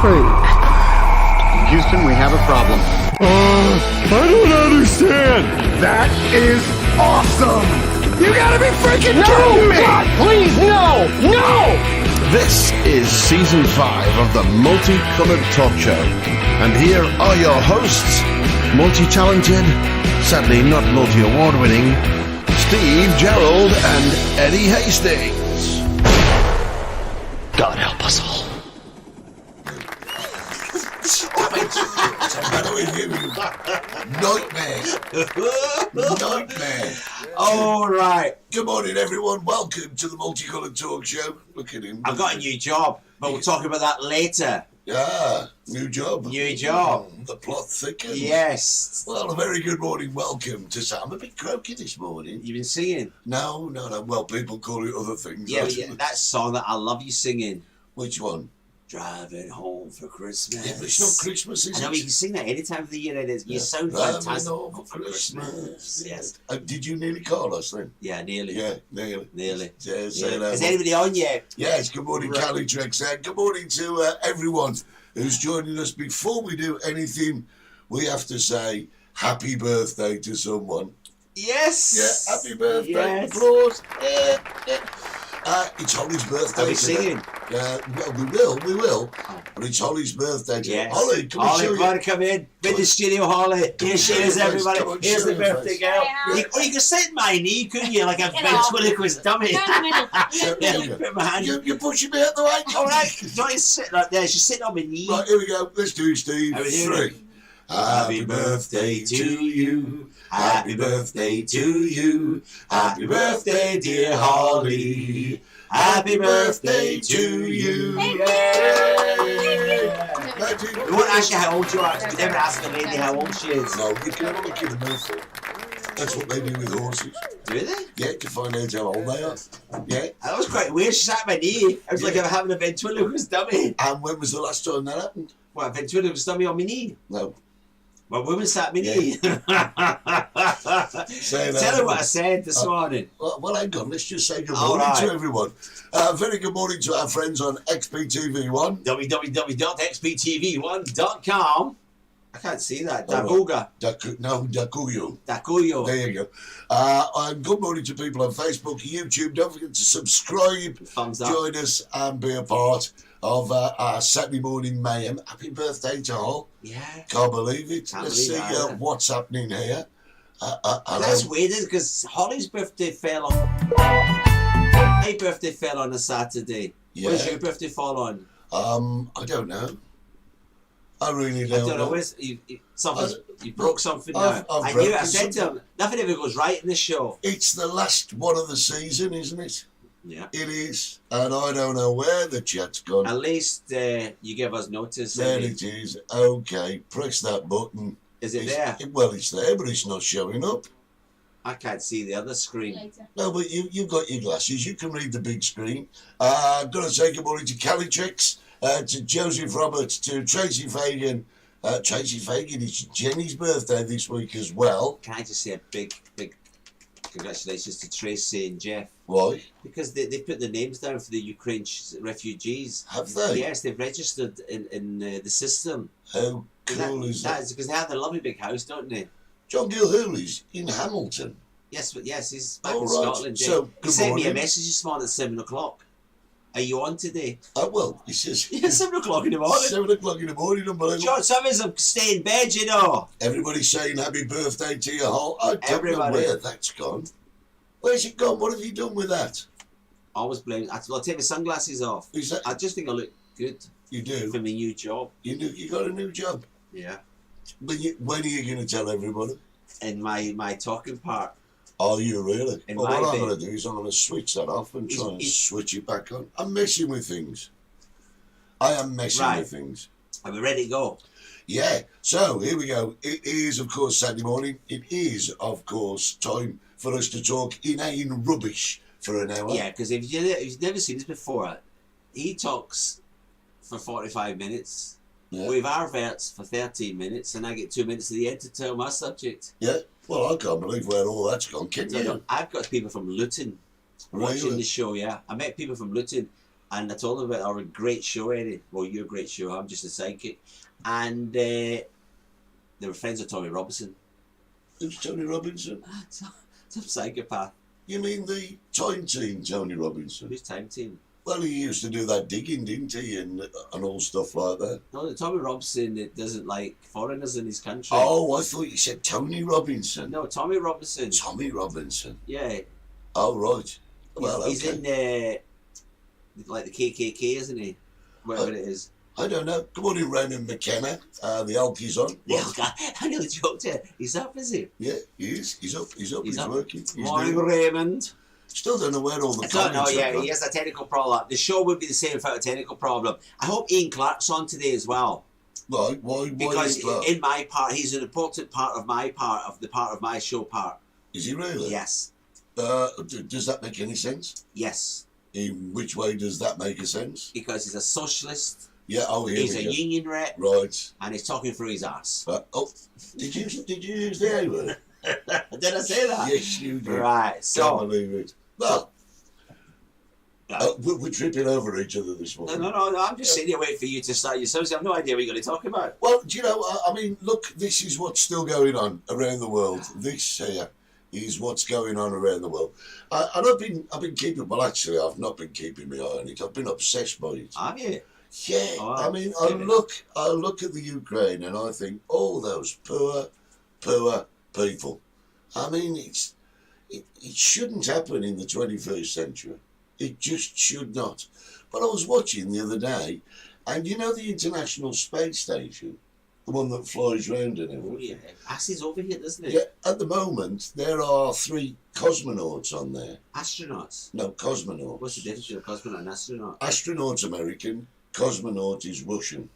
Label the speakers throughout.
Speaker 1: crew.
Speaker 2: Houston, we have a problem.
Speaker 3: I don't understand. That is awesome. You gotta be freaking kidding me.
Speaker 2: God, please, no! No!
Speaker 4: This is season 5 of the Multicoloured talk show. And here are your hosts, multi-talented, sadly not multi-award winning, Steve Gerald and Eddie Hastings.
Speaker 2: God help us all.
Speaker 5: Nightmare. All right. Good morning, everyone. Welcome to the Multicoloured talk show. Look at him.
Speaker 6: I've got a new job, but we'll talk about that later.
Speaker 5: Ah, new job.
Speaker 6: New job.
Speaker 5: The plot thickens.
Speaker 6: Yes.
Speaker 5: Well, a very good morning. Welcome to Sam. I'm a bit croaky this morning.
Speaker 6: You've been singing?
Speaker 5: No. Well, people call it other things.
Speaker 6: Yeah, that song that I love you singing.
Speaker 5: Which one?
Speaker 6: Driving home for Christmas.
Speaker 5: Yeah, but it's not Christmas, is it?
Speaker 6: I know, you can sing that any time of the year. It is. You sound fantastic.
Speaker 5: Driving home for Christmas.
Speaker 6: Yes.
Speaker 5: Did you nearly call us then?
Speaker 6: Yeah, nearly.
Speaker 5: Yeah, nearly.
Speaker 6: Nearly.
Speaker 5: Yeah,
Speaker 6: Is anybody on yet?
Speaker 5: Yes, good morning, Callie Trex. Good morning to everyone who's joining us. Before we do anything, we have to say happy birthday to someone.
Speaker 6: Yes.
Speaker 5: Yeah, happy birthday.
Speaker 6: Yes.
Speaker 5: Applause. Yeah. It's Holly's birthday.
Speaker 6: Are we singing?
Speaker 5: Well, we will. But it's Holly's birthday today.
Speaker 6: Yes.
Speaker 5: Holly, come on,
Speaker 6: come in. In the studio, Holly. Here she is, everybody. Here's the birthday girl. You could sit in my knee, couldn't you? Like a ventriloquist dummy. Put my hand.
Speaker 5: You're pushing me out the way.
Speaker 6: All right. Don't sit like there. She's sitting on my knee.
Speaker 5: Right, here we go. Let's do it, Steve. 3.
Speaker 6: Happy birthday to you. Happy birthday to you. Happy birthday, dear Holly. Happy birthday to you.
Speaker 5: Yay!
Speaker 6: We won't ask you how old you are, because we never ask the lady how old she is.
Speaker 5: No, you can have a look in the mouthful. That's what they do with horses.
Speaker 6: Do they?
Speaker 5: Yeah, to find out how old they are. Yeah.
Speaker 6: That was quite weird. She sat at my knee. I was like I'm having a ventriloquist dummy.
Speaker 5: And when was the last time that happened?
Speaker 6: What, a ventriloquist dummy on my knee?
Speaker 5: No.
Speaker 6: My woman sat at my knee. Tell her what I said this morning.
Speaker 5: Well, hang on. Let's just say good morning to everyone. Very good morning to our friends on XPTV1.
Speaker 6: www.xptv1.com. I can't see that. Daguga.
Speaker 5: Dakuyo.
Speaker 6: Dakuyo.
Speaker 5: There you go. And good morning to people on Facebook, YouTube. Don't forget to subscribe,
Speaker 6: Thumbs up.
Speaker 5: join us, and be a part of our Saturday morning mayhem. Happy birthday to Hol.
Speaker 6: Yeah.
Speaker 5: Can't believe it. Let's see what's happening here.
Speaker 6: That's weird, because Holly's birthday fell on. My birthday fell on a Saturday.
Speaker 5: Yeah.
Speaker 6: Where's your birthday fall on?
Speaker 5: I don't know. I really don't know.
Speaker 6: You broke something now. I knew it. I said to him, nothing ever goes right in this show.
Speaker 5: It's the last one of the season, isn't it?
Speaker 6: Yeah.
Speaker 5: It is. And I don't know where the chat's gone.
Speaker 6: At least you give us notice.
Speaker 5: There it is. Okay, press that button.
Speaker 6: Is it there?
Speaker 5: Well, it's there, but it's not showing up.
Speaker 6: I can't see the other screen.
Speaker 5: No, but you've got your glasses. You can read the big screen. I've got to say good morning to Callie Tricks, to Joseph Roberts, to Tracy Fagan. Tracy Fagan, it's Jenny's birthday this week as well.
Speaker 6: Can I just say a big congratulations to Tracy and Jeff?
Speaker 5: Why?
Speaker 6: Because they put the names down for the Ukraine refugees.
Speaker 5: Have they?
Speaker 6: Yes, they've registered in the system.
Speaker 5: How cool is that?
Speaker 6: That is because they have a lovely big house, don't they?
Speaker 5: John Gilhooly's in Hamilton.
Speaker 6: Yes, he's back in
Speaker 5: Right.
Speaker 6: Scotland.
Speaker 5: So,
Speaker 6: he sent me a
Speaker 5: morning.
Speaker 6: message this morning at 7 o'clock. Are you on today?
Speaker 5: Well, he says...
Speaker 6: Yeah, 7 o'clock in the morning.
Speaker 5: 7 o'clock in the morning, unbelievable.
Speaker 6: John Summers, I'm staying in bed, you know.
Speaker 5: Everybody's saying happy birthday to you, Hol. I don't know where that's gone. Where's it gone? What have you done with that?
Speaker 6: Always blame. I'll take my sunglasses off.
Speaker 5: Is that...
Speaker 6: I just think I look good.
Speaker 5: You do?
Speaker 6: For my new job.
Speaker 5: You got a new job?
Speaker 6: Yeah.
Speaker 5: But when are you going to tell everybody?
Speaker 6: In my talking part.
Speaker 5: Are you really?
Speaker 6: In
Speaker 5: well,
Speaker 6: my
Speaker 5: what
Speaker 6: bit.
Speaker 5: I'm going to do is I'm going to switch that off and try and switch it back on. I'm messing with things. I am messing with things.
Speaker 6: Are we ready to go?
Speaker 5: Yeah. So, here we go. It is, of course, Saturday morning. It is, of course, time for us to talk inane rubbish for an hour.
Speaker 6: Yeah, because if you've never seen this before, he talks for 45 minutes.
Speaker 5: Yeah.
Speaker 6: We have our verts for 13 minutes, and I get 2 minutes at the end to tell my subject.
Speaker 5: Yeah. Well, I can't believe where all that's gone. Can you?
Speaker 6: I've got people from Luton watching the show, yeah. I met people from Luton. And I told him about our great show, Eddie. Well, your great show. I'm just a sidekick. And they were friends with Tommy Robinson.
Speaker 5: Who's Tony Robinson?
Speaker 6: Some psychopath.
Speaker 5: You mean the Time Team, Tony Robinson?
Speaker 6: Who's Time Team?
Speaker 5: Well, he used to do that digging, didn't he, and all stuff like that.
Speaker 6: No, the Tommy Robinson that doesn't like foreigners in his country.
Speaker 5: Oh, I thought you said Tony Robinson.
Speaker 6: No, Tommy Robinson.
Speaker 5: Tommy Robinson.
Speaker 6: Yeah.
Speaker 5: Oh, right. Well,
Speaker 6: he's in like the KKK, isn't he? Whatever it is.
Speaker 5: I don't know. Good morning, Ronan McKenna. The Alky's on.
Speaker 6: Yeah, I nearly joked it. He's up, is he?
Speaker 5: Yeah, he is. He's up. He's working. He's
Speaker 6: Morning, Raymond.
Speaker 5: Still don't know where all the
Speaker 6: I don't know,
Speaker 5: comments
Speaker 6: yeah,
Speaker 5: are.
Speaker 6: he has a technical problem. The show would be the same without a technical problem. I hope Ian Clark's on today as well.
Speaker 5: Right, why
Speaker 6: Because
Speaker 5: is Clark?
Speaker 6: in my part, he's an important part of my show part.
Speaker 5: Is he really?
Speaker 6: Yes.
Speaker 5: Does that make any sense?
Speaker 6: Yes.
Speaker 5: In which way does that make a sense?
Speaker 6: Because he's a socialist,
Speaker 5: Yeah,
Speaker 6: he's a
Speaker 5: we go.
Speaker 6: union rep,
Speaker 5: Right.
Speaker 6: and he's talking through his arse.
Speaker 5: Did you use the A word?
Speaker 6: Did I say that?
Speaker 5: Yes, you did.
Speaker 6: Right,
Speaker 5: Can't
Speaker 6: so...
Speaker 5: believe it. Well, we're tripping over each other this morning.
Speaker 6: No, I'm just sitting here waiting for you to start yourselves. I have no idea what you're going to talk about.
Speaker 5: Well, do you know, I mean, look, this is what's still going on around the world. This here is what's going on around the world. And I've been keeping, well, actually, I've not been keeping my eye on it. I've been obsessed by it.
Speaker 6: Have you?
Speaker 5: Yeah,
Speaker 6: Oh,
Speaker 5: I mean, I look at the Ukraine and I think, oh, those poor people. I mean, it shouldn't happen in the 21st century. It just should not. But I was watching the other day, and you know the International Space Station, the one that flies round and everything?
Speaker 6: Oh, yeah. Passes over here, doesn't it?
Speaker 5: Yeah, at the moment, there are 3 cosmonauts on there.
Speaker 6: Astronauts.
Speaker 5: No, cosmonauts.
Speaker 6: What's the difference between a cosmonaut and an astronaut?
Speaker 5: Astronaut's American, cosmonaut is Russian.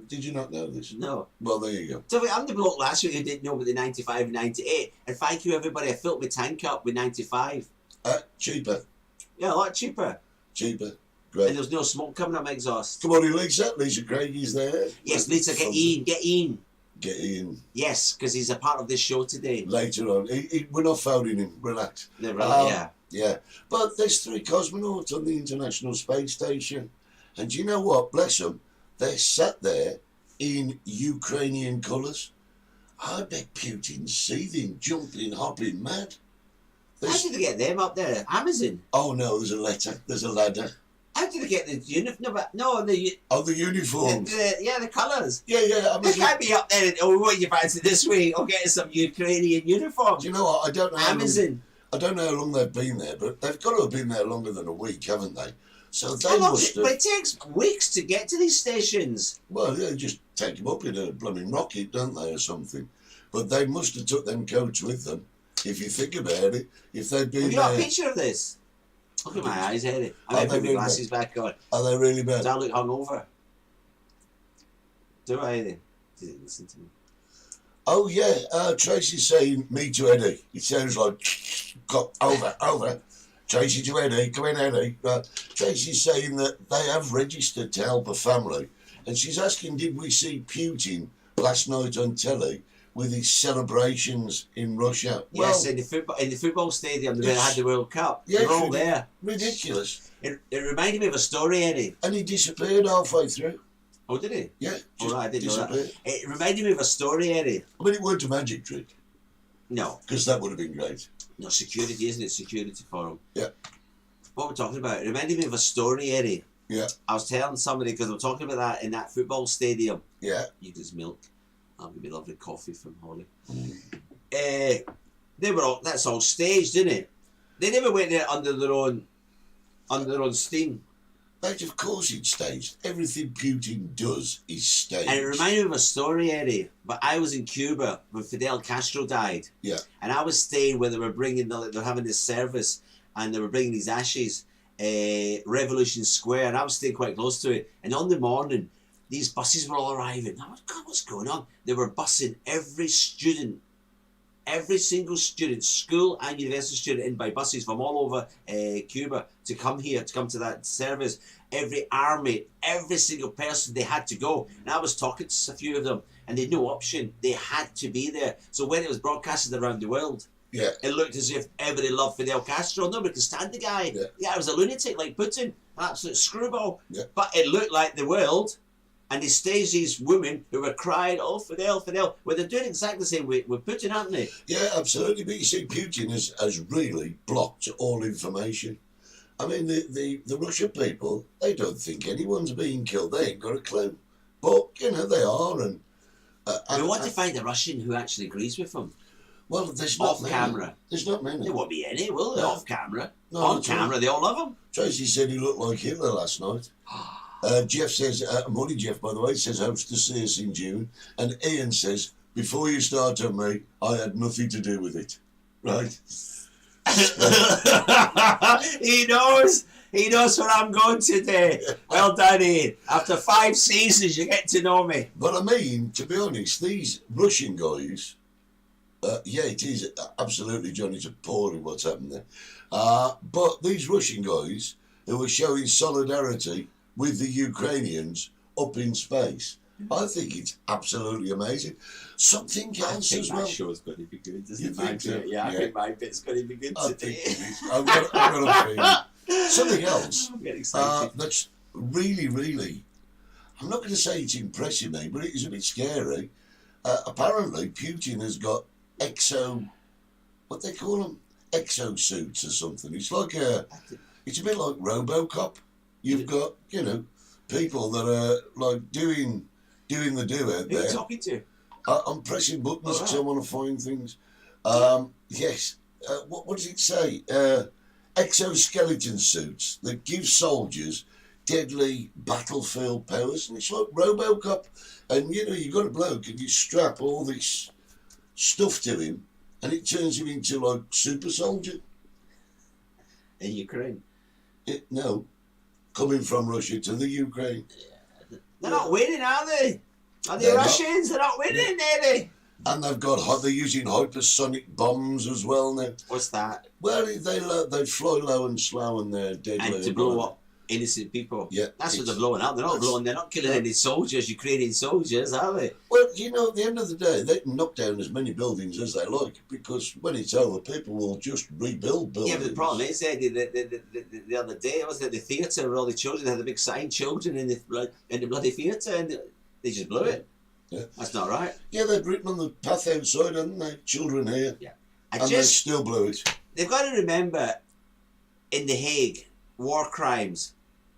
Speaker 5: Did you not know this?
Speaker 6: No.
Speaker 5: Well, there you go.
Speaker 6: So I'm the bloke last week who didn't know about the 95 and 98. And thank you, everybody. I filled my tank up with 95.
Speaker 5: Cheaper.
Speaker 6: Yeah, a lot cheaper.
Speaker 5: Cheaper.
Speaker 6: And
Speaker 5: Great.
Speaker 6: there's no smoke coming out my exhaust.
Speaker 5: Come on, Lisa. Lisa Craig is there.
Speaker 6: Yes, Lisa, get in.
Speaker 5: Get in.
Speaker 6: Yes, because he's a part of this show today.
Speaker 5: Later on. We're not phoning him. Relax.
Speaker 6: Yeah, right, yeah.
Speaker 5: Yeah. But there's 3 cosmonauts on the International Space Station. And do you know what? Bless them. They're sat there in Ukrainian colours. I bet Putin's seething, jumping, hopping mad.
Speaker 6: How did they get them up there? Amazon?
Speaker 5: Oh no, there's a letter. There's a ladder.
Speaker 6: How did they get the uniform?
Speaker 5: The uniforms.
Speaker 6: The colours.
Speaker 5: Yeah. I
Speaker 6: They
Speaker 5: mean,
Speaker 6: can't be up there and, oh, what you fancy this week? Or getting some Ukrainian uniform.
Speaker 5: do you know what? I don't know.
Speaker 6: Amazon.
Speaker 5: I don't know how long they've been there, but they've got to have been there longer than a week, haven't they? So they
Speaker 6: How long
Speaker 5: must
Speaker 6: but
Speaker 5: have.
Speaker 6: it takes weeks to get to these stations.
Speaker 5: Well, they just take them up in a blooming rocket, don't they, or something? But they must have took them coats with them. If you think about it, if they'd been
Speaker 6: Have you got a
Speaker 5: there,
Speaker 6: picture of this? Look at my eyes, Eddie.
Speaker 5: Oh,
Speaker 6: I might put
Speaker 5: they
Speaker 6: my
Speaker 5: really
Speaker 6: glasses back on.
Speaker 5: are they really bad?
Speaker 6: Do I look hungover? Do I, Eddie? Didn't listen to me.
Speaker 5: Oh yeah, Tracy's saying me to Eddie. It sounds like over. Tracy to Eddie, come in Eddie. Tracy's saying that they have registered to help a family, and she's asking, did we see Putin last night on telly with his celebrations in Russia?
Speaker 6: Yes,
Speaker 5: Well,
Speaker 6: in the football stadium where they had the World Cup.
Speaker 5: Yeah,
Speaker 6: They're all there.
Speaker 5: ridiculous.
Speaker 6: It reminded me of a story, Eddie.
Speaker 5: And he disappeared halfway through.
Speaker 6: Oh, did he?
Speaker 5: Yeah,
Speaker 6: Oh,
Speaker 5: just
Speaker 6: right, I didn't know that.
Speaker 5: disappeared.
Speaker 6: It reminded me of a story, Eddie.
Speaker 5: I mean, it weren't a magic trick,
Speaker 6: No,
Speaker 5: because that would have been great.
Speaker 6: no, security, isn't it? Security for him.
Speaker 5: Yeah.
Speaker 6: What we're talking about, it reminded me of a story, Eddie.
Speaker 5: Yeah,
Speaker 6: I was telling somebody, because we're talking about that in that football stadium.
Speaker 5: yeah.
Speaker 6: You just milk. I'll give me lovely coffee from Holly.
Speaker 5: Mm.
Speaker 6: They were all, that's all staged, didn't it? They never went there under their own steam.
Speaker 5: But of course it's staged. Everything Putin does is staged.
Speaker 6: And it reminded me of a story, Eddie. But I was in Cuba when Fidel Castro died.
Speaker 5: Yeah.
Speaker 6: And I was staying where they were bringing, they're having this service, and they were bringing these ashes, Revolution Square, and I was staying quite close to it. And on the morning, these buses were all arriving. I was, God, what's going on? They were busing every single student, school and university student, in by buses from all over Cuba to come here, to come to that service. Every army, every single person, they had to go. And I was talking to a few of them, and they had no option. They had to be there. So when it was broadcasted around the world,
Speaker 5: Yeah.
Speaker 6: It looked as if everybody loved Fidel Castro. Nobody could stand the guy.
Speaker 5: Yeah.
Speaker 6: The guy was a lunatic like Putin, an absolute screwball.
Speaker 5: Yeah.
Speaker 6: But it looked like the world, and they staged these women who were crying, "Oh, Fidel, Fidel." Well, they're doing exactly the same with Putin, aren't they?
Speaker 5: Yeah, absolutely. But you see, Putin has really blocked all information. I mean, the Russian people, they don't think anyone's being killed. They ain't got a clue. But, you know, they are. And
Speaker 6: We want to find a Russian who actually agrees with them.
Speaker 5: well, there's not
Speaker 6: Off
Speaker 5: many.
Speaker 6: camera.
Speaker 5: There's not many.
Speaker 6: There won't be any, will there?
Speaker 5: No.
Speaker 6: Off camera.
Speaker 5: No,
Speaker 6: On
Speaker 5: that's right.
Speaker 6: camera, they all love him.
Speaker 5: Tracy said he looked like Hitler last night. Jeff says, Money Jeff, by the way, says hopes to see us in June. And Ian says, before you start on me, I had nothing to do with it. Right?
Speaker 6: He knows. He knows where I'm going today. Well done, Ian. After 5 seasons, you get to know me.
Speaker 5: But I mean, to be honest, these Russian guys, yeah, it is absolutely, Johnny, it's appalling what's happened there. But these Russian guys who are showing solidarity with the Ukrainians up in space, I think it's absolutely amazing. Something else as well.
Speaker 6: show's going to be good,
Speaker 5: You
Speaker 6: isn't
Speaker 5: think
Speaker 6: it?
Speaker 5: so?
Speaker 6: Yeah, I
Speaker 5: Yeah.
Speaker 6: think my bit's going to be good
Speaker 5: I
Speaker 6: today.
Speaker 5: think it is. I've got a feeling. Something else
Speaker 6: I'm getting excited.
Speaker 5: that's really, really, I'm not going to say it's impressing me, but it is a bit scary. Apparently, Putin has got what they call them? Exosuits or something. It's like it's a bit like RoboCop. You've got, you know, people that are like doing the do out
Speaker 6: Who are you
Speaker 5: there.
Speaker 6: talking to?
Speaker 5: I'm pressing buttons because
Speaker 6: Alright.
Speaker 5: I want to find things. Yes. What does it say? Exoskeleton suits that give soldiers deadly battlefield powers, and it's like RoboCop. And you know, you've got a bloke and you strap all this stuff to him, and it turns him into like super soldier.
Speaker 6: In Ukraine.
Speaker 5: No, coming from Russia to the Ukraine.
Speaker 6: They're not winning, are they? Are they
Speaker 5: They're not.
Speaker 6: Russians? They're not winning, are they?
Speaker 5: And they're using hypersonic bombs as well now.
Speaker 6: What's that?
Speaker 5: Well, they fly low and slow and they're deadly.
Speaker 6: And to blow up innocent people.
Speaker 5: Yeah,
Speaker 6: That's what
Speaker 5: it's-
Speaker 6: they're blowing up. They're not killing any soldiers, Ukrainian soldiers, are they?
Speaker 5: Well, you know, at the end of the day, they can knock down as many buildings as they like, because when it's over, people will just rebuild buildings.
Speaker 6: Yeah, but the problem is, Eddie, the other day, wasn't it, the theatre where all the children, they had the big sign, children in the bloody theatre, and they just blew it.
Speaker 5: Yeah.
Speaker 6: That's not right.
Speaker 5: Yeah, they've written on the path outside, haven't they? Children here.
Speaker 6: Yeah.
Speaker 5: And they still blew it.
Speaker 6: They've got to remember, in The Hague, war crimes,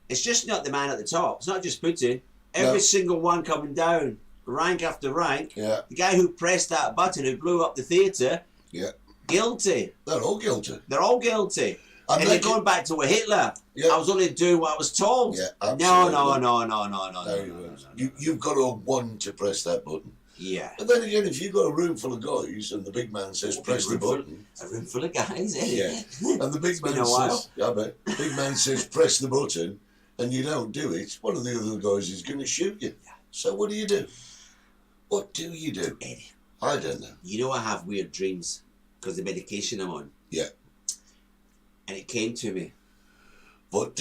Speaker 6: it's just not the man at the top. It's not just Putin. Every
Speaker 5: No.
Speaker 6: single one coming down, rank after rank.
Speaker 5: Yeah,
Speaker 6: The guy who pressed that button, who blew up the theatre,
Speaker 5: yeah.
Speaker 6: guilty.
Speaker 5: They're all guilty.
Speaker 6: They're all guilty.
Speaker 5: And
Speaker 6: And
Speaker 5: they
Speaker 6: they're going back to Hitler.
Speaker 5: Yeah.
Speaker 6: I was only doing what I was told.
Speaker 5: Yeah,
Speaker 6: No,
Speaker 5: absolutely.
Speaker 6: no.
Speaker 5: You've got a one to press that button.
Speaker 6: Yeah.
Speaker 5: But then again, if you've got a room full of guys and the big man says press the button,
Speaker 6: A room full of guys, isn't
Speaker 5: yeah,
Speaker 6: it?
Speaker 5: and the big
Speaker 6: It's been
Speaker 5: man
Speaker 6: a while.
Speaker 5: says, I bet, big man says press the button, and you don't do it, one of the other guys is going to shoot you. So what do you do? What do you do?
Speaker 6: Eddie,
Speaker 5: I don't know.
Speaker 6: you know I have weird dreams because the medication I'm on.
Speaker 5: Yeah.
Speaker 6: And it came to me,
Speaker 5: But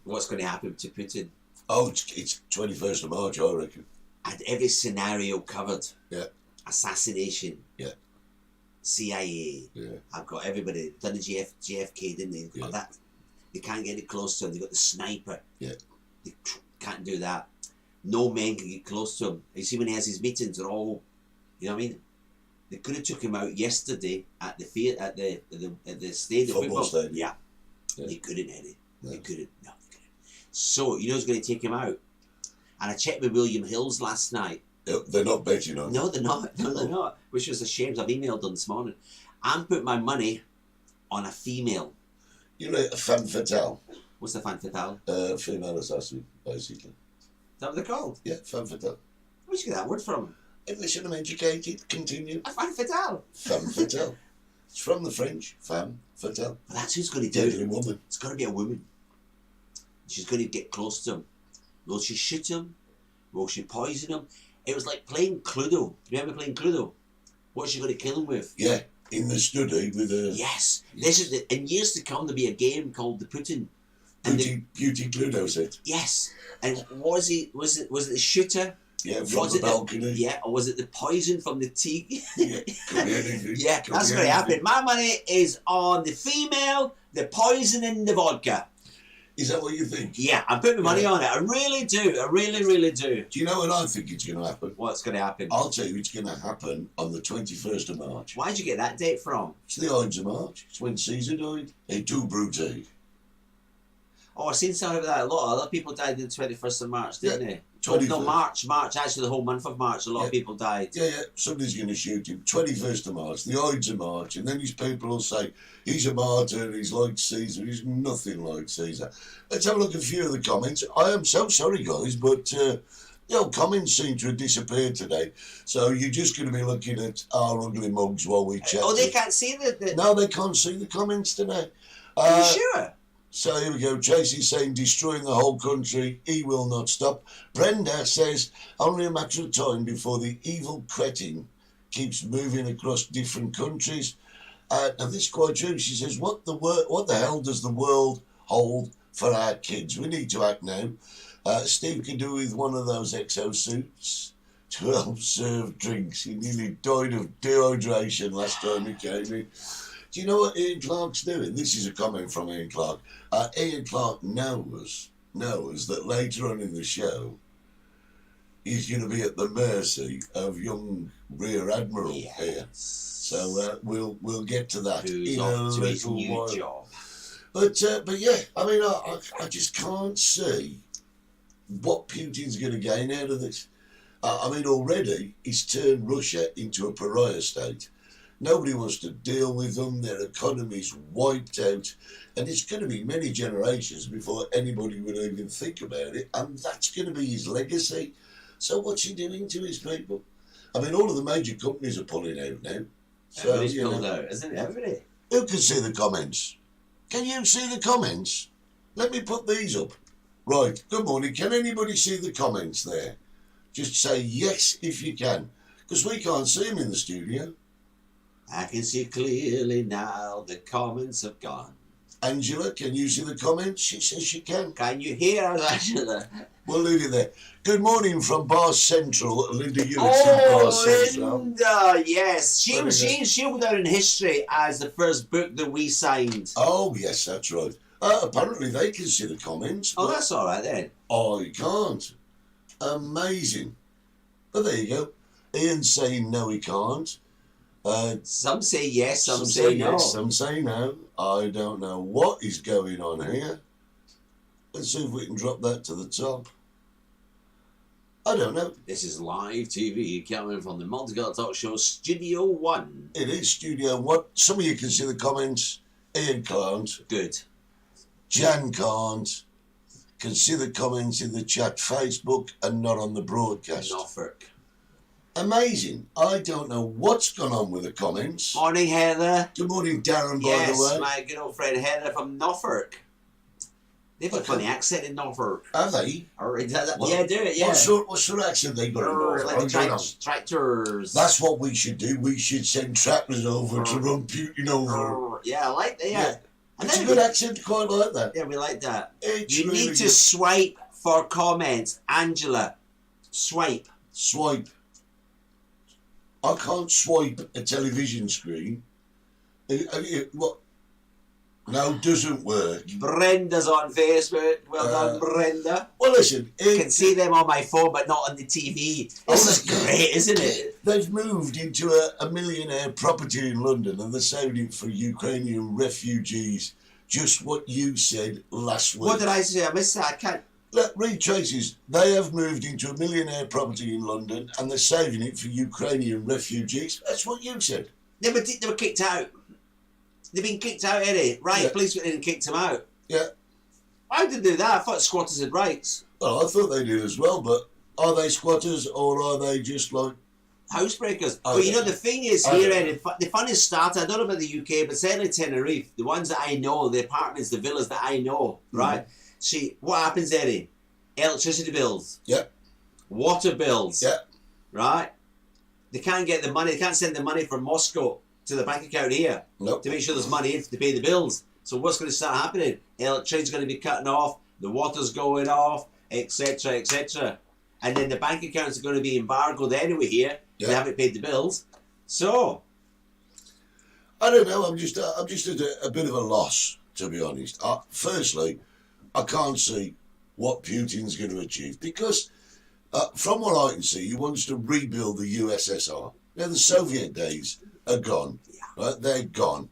Speaker 6: what's going to happen to Putin?
Speaker 5: it's 21st of March, I reckon.
Speaker 6: I had every scenario covered.
Speaker 5: Yeah.
Speaker 6: Assassination.
Speaker 5: Yeah.
Speaker 6: CIA.
Speaker 5: Yeah.
Speaker 6: I've got everybody. Done the JFK, didn't they? They've got
Speaker 5: Yeah.
Speaker 6: that. They can't get it close to him. They've got the sniper.
Speaker 5: Yeah.
Speaker 6: They can't do that. No men can get close to him. You see, when he has his meetings, they're all, you know what I mean? They could have took him out yesterday at the stadium.
Speaker 5: Football stadium.
Speaker 6: Yeah.
Speaker 5: Yeah.
Speaker 6: They couldn't, Eddie.
Speaker 5: No.
Speaker 6: They couldn't. No, they couldn't. So, you know who's going to take him out? And I checked with William Hills last night.
Speaker 5: They're not betting on it.
Speaker 6: No, they're not. No, they're not. Which was a shame. I've emailed them this morning. I'm putting my money on a female.
Speaker 5: You know, a femme fatale,
Speaker 6: What's the fan fatale?
Speaker 5: female assassin, basically.
Speaker 6: Is that what they're called?
Speaker 5: Yeah, femme fatale.
Speaker 6: Where'd you get that word from?
Speaker 5: English and I'm educated, continue.
Speaker 6: A fan fatale.
Speaker 5: Femme fatale. It's from the French, femme fatale.
Speaker 6: But that's who's going to do
Speaker 5: Deadly
Speaker 6: it.
Speaker 5: woman.
Speaker 6: It's going to be a woman. She's going to get close to him. Will she shoot him? Will she poison him? It was like playing Cluedo. You remember playing Cluedo? What's she going to kill him with?
Speaker 5: Yeah, in the study with a
Speaker 6: Yes. This is in years to come. There'll be a game called the Putin. And
Speaker 5: beauty Cluedo set.
Speaker 6: yes. And was it the shooter?
Speaker 5: Yeah, from the balcony.
Speaker 6: Or was it the poison from the tea?
Speaker 5: Yeah, could be anything.
Speaker 6: Yeah,
Speaker 5: Could
Speaker 6: that's
Speaker 5: be
Speaker 6: going to happen.
Speaker 5: anything.
Speaker 6: My money is on the female, the poison, and the vodka.
Speaker 5: Is that what you think?
Speaker 6: Yeah, I'm putting my money on it. I really do. I really, really do.
Speaker 5: Do you know what I think it's going to happen?
Speaker 6: What's going to happen?
Speaker 5: I'll tell you, it's going to happen on the 21st of March.
Speaker 6: Why'd you get that date from?
Speaker 5: It's the Ides of March. It's when Caesar died. Et tu, Brute.
Speaker 6: Oh, I've seen something about that. A lot of other people died on the 21st of March, didn't they?
Speaker 5: 21st.
Speaker 6: No, March. Actually, the whole month of March, a lot of people died.
Speaker 5: Yeah, somebody's going to shoot him. 21st of March, the Ides of March, and then his people will say, he's a martyr, he's like Caesar, he's nothing like Caesar. Let's have a look at a few of the comments. I am so sorry, guys, but comments seem to have disappeared today. So you're just going to be looking at our ugly mugs while we chat.
Speaker 6: Oh, they can't see the...
Speaker 5: No, they can't see the comments today.
Speaker 6: Are you sure?
Speaker 5: So here we go. Tracy's saying destroying the whole country. He will not stop. Brenda says only a matter of time before the evil cretin keeps moving across different countries. Now this is quite true. She says, what the hell does the world hold for our kids? We need to act now. Steve could do with one of those exosuits to help serve drinks. He nearly died of dehydration last time he came in. Do you know what Ian Clark's doing? This is a comment from Ian Clark. Ian Clark knows that later on in the show, he's going to be at the mercy of young Rear Admiral here. So we'll get to that
Speaker 6: Who's
Speaker 5: in a
Speaker 6: off to his
Speaker 5: little
Speaker 6: new
Speaker 5: while.
Speaker 6: job.
Speaker 5: But yeah, I mean, I just can't see what Putin's going to gain out of this. I mean, already he's turned Russia into a pariah state. Nobody wants to deal with them. Their economy's wiped out. And it's going to be many generations before anybody would even think about it. And that's going to be his legacy. So what's he doing to his people? I mean, all of the major companies are pulling out now. So,
Speaker 6: Everybody's pulled out, isn't it? Everybody.
Speaker 5: Who can see the comments? Can you see the comments? Let me put these up. Right, good morning. Can anybody see the comments there? Just say yes if you can. Because we can't see them in the studio.
Speaker 6: I can see clearly now the comments have gone.
Speaker 5: Angela, can you see the comments? She says she can.
Speaker 6: Can you hear us, Angela?
Speaker 5: We'll leave it there. Good morning from Bar Central, Linda Hewitt's in Bar Central.
Speaker 6: Linda, yes. She'll go down in history as the first book that we signed.
Speaker 5: Oh, yes, that's right. Apparently they can see the comments.
Speaker 6: Oh, that's all right then.
Speaker 5: I can't. Amazing. But there you go. Ian's saying no, he can't.
Speaker 6: Some say yes, some say no.
Speaker 5: Yes, some say no. I don't know what is going on here. Let's see if we can drop that to the top. I don't know.
Speaker 6: This is live TV coming from the Multicoloured Talk Show Studio 1.
Speaker 5: It is Studio 1. Some of you can see the comments. Ian can't.
Speaker 6: Good.
Speaker 5: Jan can't. Can see the comments in the chat, Facebook, and not on the broadcast.
Speaker 6: Norfolk.
Speaker 5: Amazing. I don't know what's gone on with the comments.
Speaker 6: Morning, Heather.
Speaker 5: Good morning, Darren, by
Speaker 6: Yes,
Speaker 5: the way.
Speaker 6: my good old friend Heather from Norfolk. They've got a funny accent in Norfolk.
Speaker 5: Have they?
Speaker 6: Or is that, yeah, do it, yeah.
Speaker 5: What sort of accent they got in Norfolk?
Speaker 6: Like the tractors.
Speaker 5: That's what we should do. We should send tractors over to run Putin over.
Speaker 6: Yeah, I like that, yeah.
Speaker 5: It's a good accent, quite like that.
Speaker 6: Yeah, we like that.
Speaker 5: It's
Speaker 6: you
Speaker 5: really
Speaker 6: need to
Speaker 5: good.
Speaker 6: swipe for comments. Angela, swipe.
Speaker 5: Swipe. I can't swipe a television screen. What? No, doesn't work.
Speaker 6: Brenda's on Facebook. Well done, Brenda.
Speaker 5: Well, listen.
Speaker 6: I can see them on my phone, but not on the TV. This is great, isn't it?
Speaker 5: They've moved into a millionaire property in London and they're selling it for Ukrainian refugees. Just what you said last week.
Speaker 6: What did I say? I missed that. I can't.
Speaker 5: Look, read Tracy's. They have moved into a millionaire property in London and they're saving it for Ukrainian refugees. That's what you said.
Speaker 6: They were kicked out. They've been kicked out, Eddie. Right,
Speaker 5: Yeah.
Speaker 6: police went in and kicked them out.
Speaker 5: Yeah.
Speaker 6: Why did they do that? I thought squatters had rights.
Speaker 5: Well, I thought they did as well, but are they squatters or are they just like...
Speaker 6: Housebreakers.
Speaker 5: Oh,
Speaker 6: But
Speaker 5: yeah.
Speaker 6: you know, the thing is
Speaker 5: Oh,
Speaker 6: here,
Speaker 5: yeah.
Speaker 6: Eddie, the fun has started, I don't know about the UK, but certainly Tenerife, the ones that I know, the apartments, the villas that I know, right? See, what happens, Eddie? Electricity bills.
Speaker 5: Yeah.
Speaker 6: Water bills.
Speaker 5: Yeah.
Speaker 6: Right? They can't get the money, they can't send the money from Moscow to the bank account here
Speaker 5: Nope.
Speaker 6: to make sure there's money in to pay the bills. So what's going to start happening? Electricity's going to be cutting off, the water's going off, etc., etc. And then the bank accounts are going to be embargoed anyway here.
Speaker 5: Yeah.
Speaker 6: They haven't paid the bills. So,
Speaker 5: I don't know. I'm just at a bit of a loss, to be honest. Firstly, I can't see what Putin's going to achieve because, from what I can see, he wants to rebuild the USSR. Now the Soviet days are gone, right? They're gone,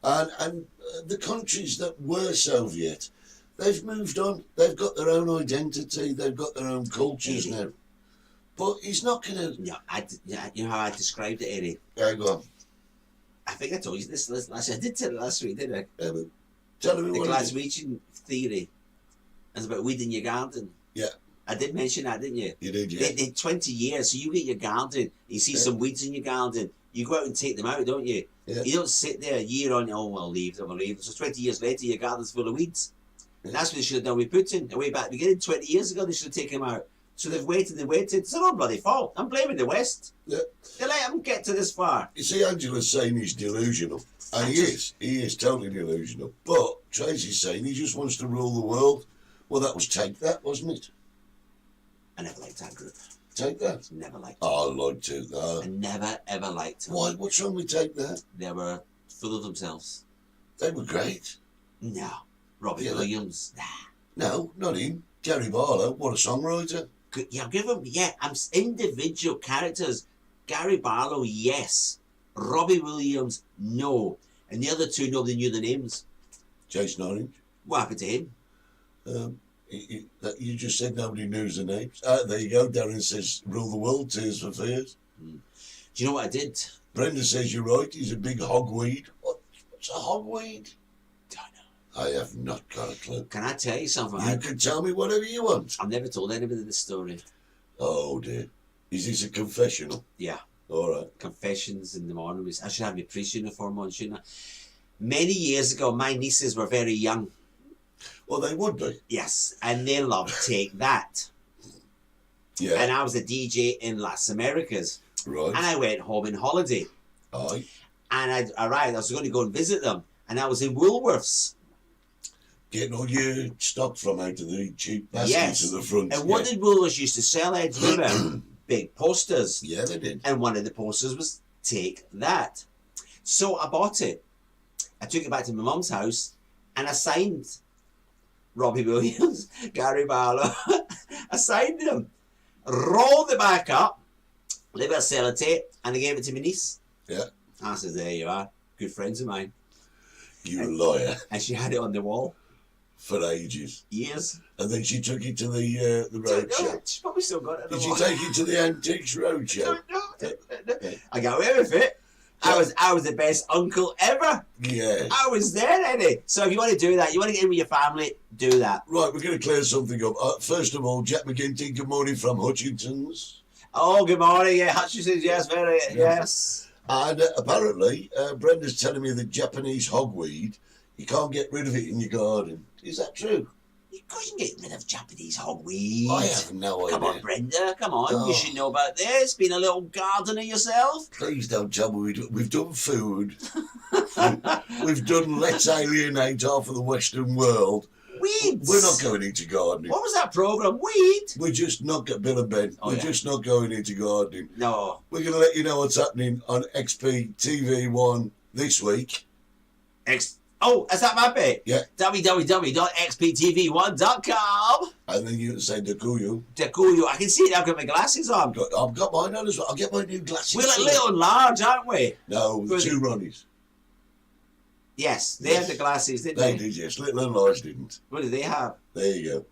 Speaker 5: and the countries that were Soviet, they've moved on. They've got their own identity. They've got their own cultures now. But he's not going to.
Speaker 6: you know how I described it, Eddie?
Speaker 5: Yeah, go on.
Speaker 6: I think I told you this last. I did tell it last week, didn't I?
Speaker 5: Yeah, but tell me
Speaker 6: The
Speaker 5: what it is.
Speaker 6: Glaswegian theory is about weed in your garden.
Speaker 5: Yeah,
Speaker 6: I did mention that, didn't you?
Speaker 5: you did, yeah.
Speaker 6: They 20 years, so you get your garden, you see some weeds in your garden, you go out and take them out, don't you?
Speaker 5: Yeah.
Speaker 6: You don't sit there a year on, oh, I'll leave them, I'll leave them. So 20 years later, your garden's full of weeds. And that's what they should have done with Putin. Way back at the beginning, 20 years ago, they should have taken him out. So they've waited. It's their own bloody fault. I'm blaming the West.
Speaker 5: Yeah.
Speaker 6: They let him get to this far.
Speaker 5: You see, Angela's saying he's delusional. And he is totally delusional. But Tracy's saying he just wants to rule the world. Well, that was Take That, wasn't it?
Speaker 6: I never liked that group.
Speaker 5: Take That?
Speaker 6: Never liked it.
Speaker 5: Oh, I like Take That.
Speaker 6: I never, ever liked them.
Speaker 5: Why? What's wrong with Take That?
Speaker 6: They were full of themselves.
Speaker 5: They were great.
Speaker 6: No. Robbie
Speaker 5: Yeah,
Speaker 6: Williams. Nah.
Speaker 5: No, not him. Gary Barlow, what a songwriter.
Speaker 6: Yeah, give him, I'm individual characters. Gary Barlow, yes. Robbie Williams, no. And the other two, nobody knew the names.
Speaker 5: Jason Orange.
Speaker 6: What happened to him?
Speaker 5: You just said nobody knew the names. There you go. Darren says, rule the world, Tears for Fears.
Speaker 6: Do you know what I did?
Speaker 5: Brenda says you're right. He's a big hogweed. What's a hogweed?
Speaker 6: Don't know.
Speaker 5: I have not got a clue.
Speaker 6: Can I tell you something?
Speaker 5: You can tell me whatever you want.
Speaker 6: I've never told anybody this story.
Speaker 5: Oh, dear. Is this a confessional?
Speaker 6: Yeah.
Speaker 5: All right.
Speaker 6: Confessions in the morning. I should have my priest uniform on, shouldn't I? Many years ago, my nieces were very young.
Speaker 5: Well, they would be.
Speaker 6: Yes. And they loved Take That.
Speaker 5: Yeah.
Speaker 6: And I was a DJ in Las Americas.
Speaker 5: Right.
Speaker 6: And I went home on holiday.
Speaker 5: Aye.
Speaker 6: And I arrived. I was going to go and visit them. And I was in Woolworths.
Speaker 5: Getting all your stock from out of the cheap baskets
Speaker 6: Yes.
Speaker 5: to the front.
Speaker 6: And what did Woolworths used to sell, Ed? Remember? Big posters.
Speaker 5: Yeah, they did.
Speaker 6: And one of the posters was Take That. So I bought it. I took it back to my mum's house and I signed Robbie Williams, Gary Barlow. I signed them. Rolled it back up, leave it a sellotape, and I gave it to my niece.
Speaker 5: Yeah.
Speaker 6: I said, there you are. Good friends of mine.
Speaker 5: You liar.
Speaker 6: And she had it on the wall.
Speaker 5: For ages.
Speaker 6: Years.
Speaker 5: And then she took it to the road show.
Speaker 6: She's probably still got it.
Speaker 5: Did she take it to the Antiques Road show?
Speaker 6: No. I got away with it. I was the best uncle ever.
Speaker 5: Yeah.
Speaker 6: I was there, Eddie. So if you want to do that, you want to get in with your family, do that.
Speaker 5: Right, we're going to clear something up. First of all, Jack McGinty, good morning from Hutchinson's.
Speaker 6: Oh, good morning. Yeah, Hutchinson's, yes, yes.
Speaker 5: And apparently, Brenda's telling me that Japanese hogweed, you can't get rid of it in your garden. Is that true?
Speaker 6: You couldn't get rid of Japanese hogweed.
Speaker 5: I have no idea.
Speaker 6: Come on, Brenda, come on.
Speaker 5: Oh.
Speaker 6: You should know about this. Being a little gardener yourself.
Speaker 5: Please don't tell me we've done food. We've done Let's Alienate Half of the Western World.
Speaker 6: Weeds.
Speaker 5: We're not going into gardening.
Speaker 6: What was that program? Weed?
Speaker 5: We're just not get Bill and Ben.
Speaker 6: Oh,
Speaker 5: We're
Speaker 6: yeah.
Speaker 5: just not going into gardening.
Speaker 6: No.
Speaker 5: We're going to let you know what's happening on XP TV1 this week.
Speaker 6: Oh, is that my bit?
Speaker 5: Yeah.
Speaker 6: www.xptv1.com.
Speaker 5: And then you can say Dakuyu.
Speaker 6: Decoyo. I can see it. I've got my glasses on.
Speaker 5: I've got mine on as well. I'll get my new glasses.
Speaker 6: We're like
Speaker 5: soon.
Speaker 6: little and large, aren't we?
Speaker 5: No, the two Ronnies.
Speaker 6: Yes, they had the glasses, didn't
Speaker 5: They
Speaker 6: they?
Speaker 5: did, yes. Little and large didn't.
Speaker 6: What did they have?
Speaker 5: There you go.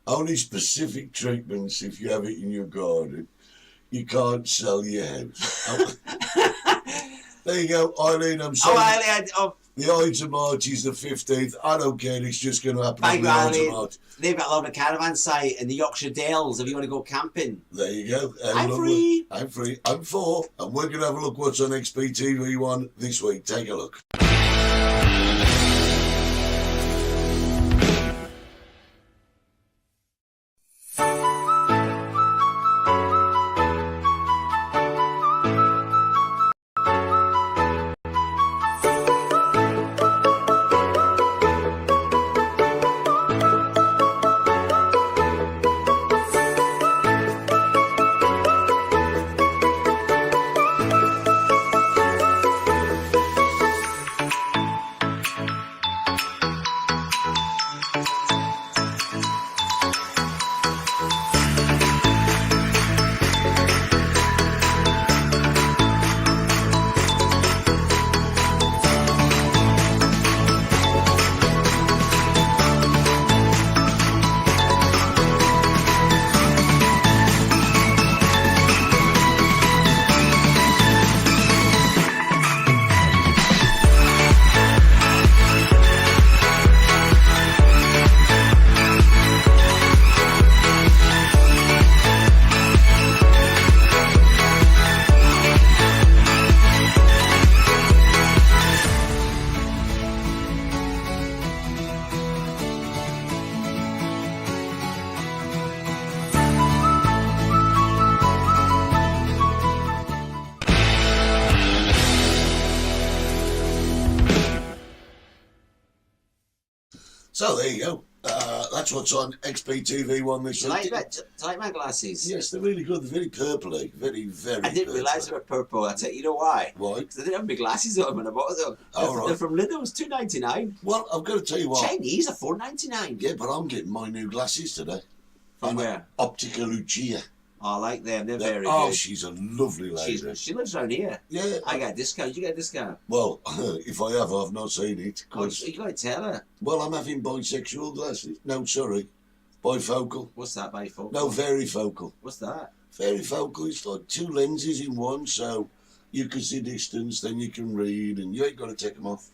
Speaker 5: Only specific treatments if you have it in your garden. You can't sell your house. There you go, Eileen. I'm sorry. The Ides of March is the 15th. I don't care. It's just going to happen on
Speaker 6: Thank
Speaker 5: the
Speaker 6: you,
Speaker 5: Ides of
Speaker 6: Eileen.
Speaker 5: March.
Speaker 6: They've got a lot of caravan site in the Yorkshire Dales if you want to go camping.
Speaker 5: There you go.
Speaker 6: I'm free.
Speaker 5: I'm free. I'm 4. And we're going to have a look what's on XPTV1 this week. Take a look. So there you go. That's what's on XBTV1 this
Speaker 6: Do you
Speaker 5: week.
Speaker 6: like my glasses?
Speaker 5: Yes, they're really good. They're very purpley. Very, very
Speaker 6: I didn't realise they were purple. I tell you know why?
Speaker 5: Why?
Speaker 6: Because I didn't have my glasses on when I bought them.
Speaker 5: Oh, right.
Speaker 6: They're from Lidl's, $2.99.
Speaker 5: Well, I've got to tell you what.
Speaker 6: Chinese are $4.99.
Speaker 5: Yeah, but I'm getting my new glasses today.
Speaker 6: From where?
Speaker 5: Optica Lucia.
Speaker 6: Oh, I like them. They're very
Speaker 5: Oh,
Speaker 6: good.
Speaker 5: she's a lovely lady.
Speaker 6: She lives around here.
Speaker 5: Yeah.
Speaker 6: I got a discount. You get a discount.
Speaker 5: Well, if I have, I've not seen it.
Speaker 6: Oh, you got to tell her.
Speaker 5: Well, I'm having bisexual glasses. No, sorry. Bifocal.
Speaker 6: What's that, bifocal?
Speaker 5: No, varifocal.
Speaker 6: What's that?
Speaker 5: Varifocal is like two lenses in one, so you can see distance, then you can read, and you ain't got to take them off.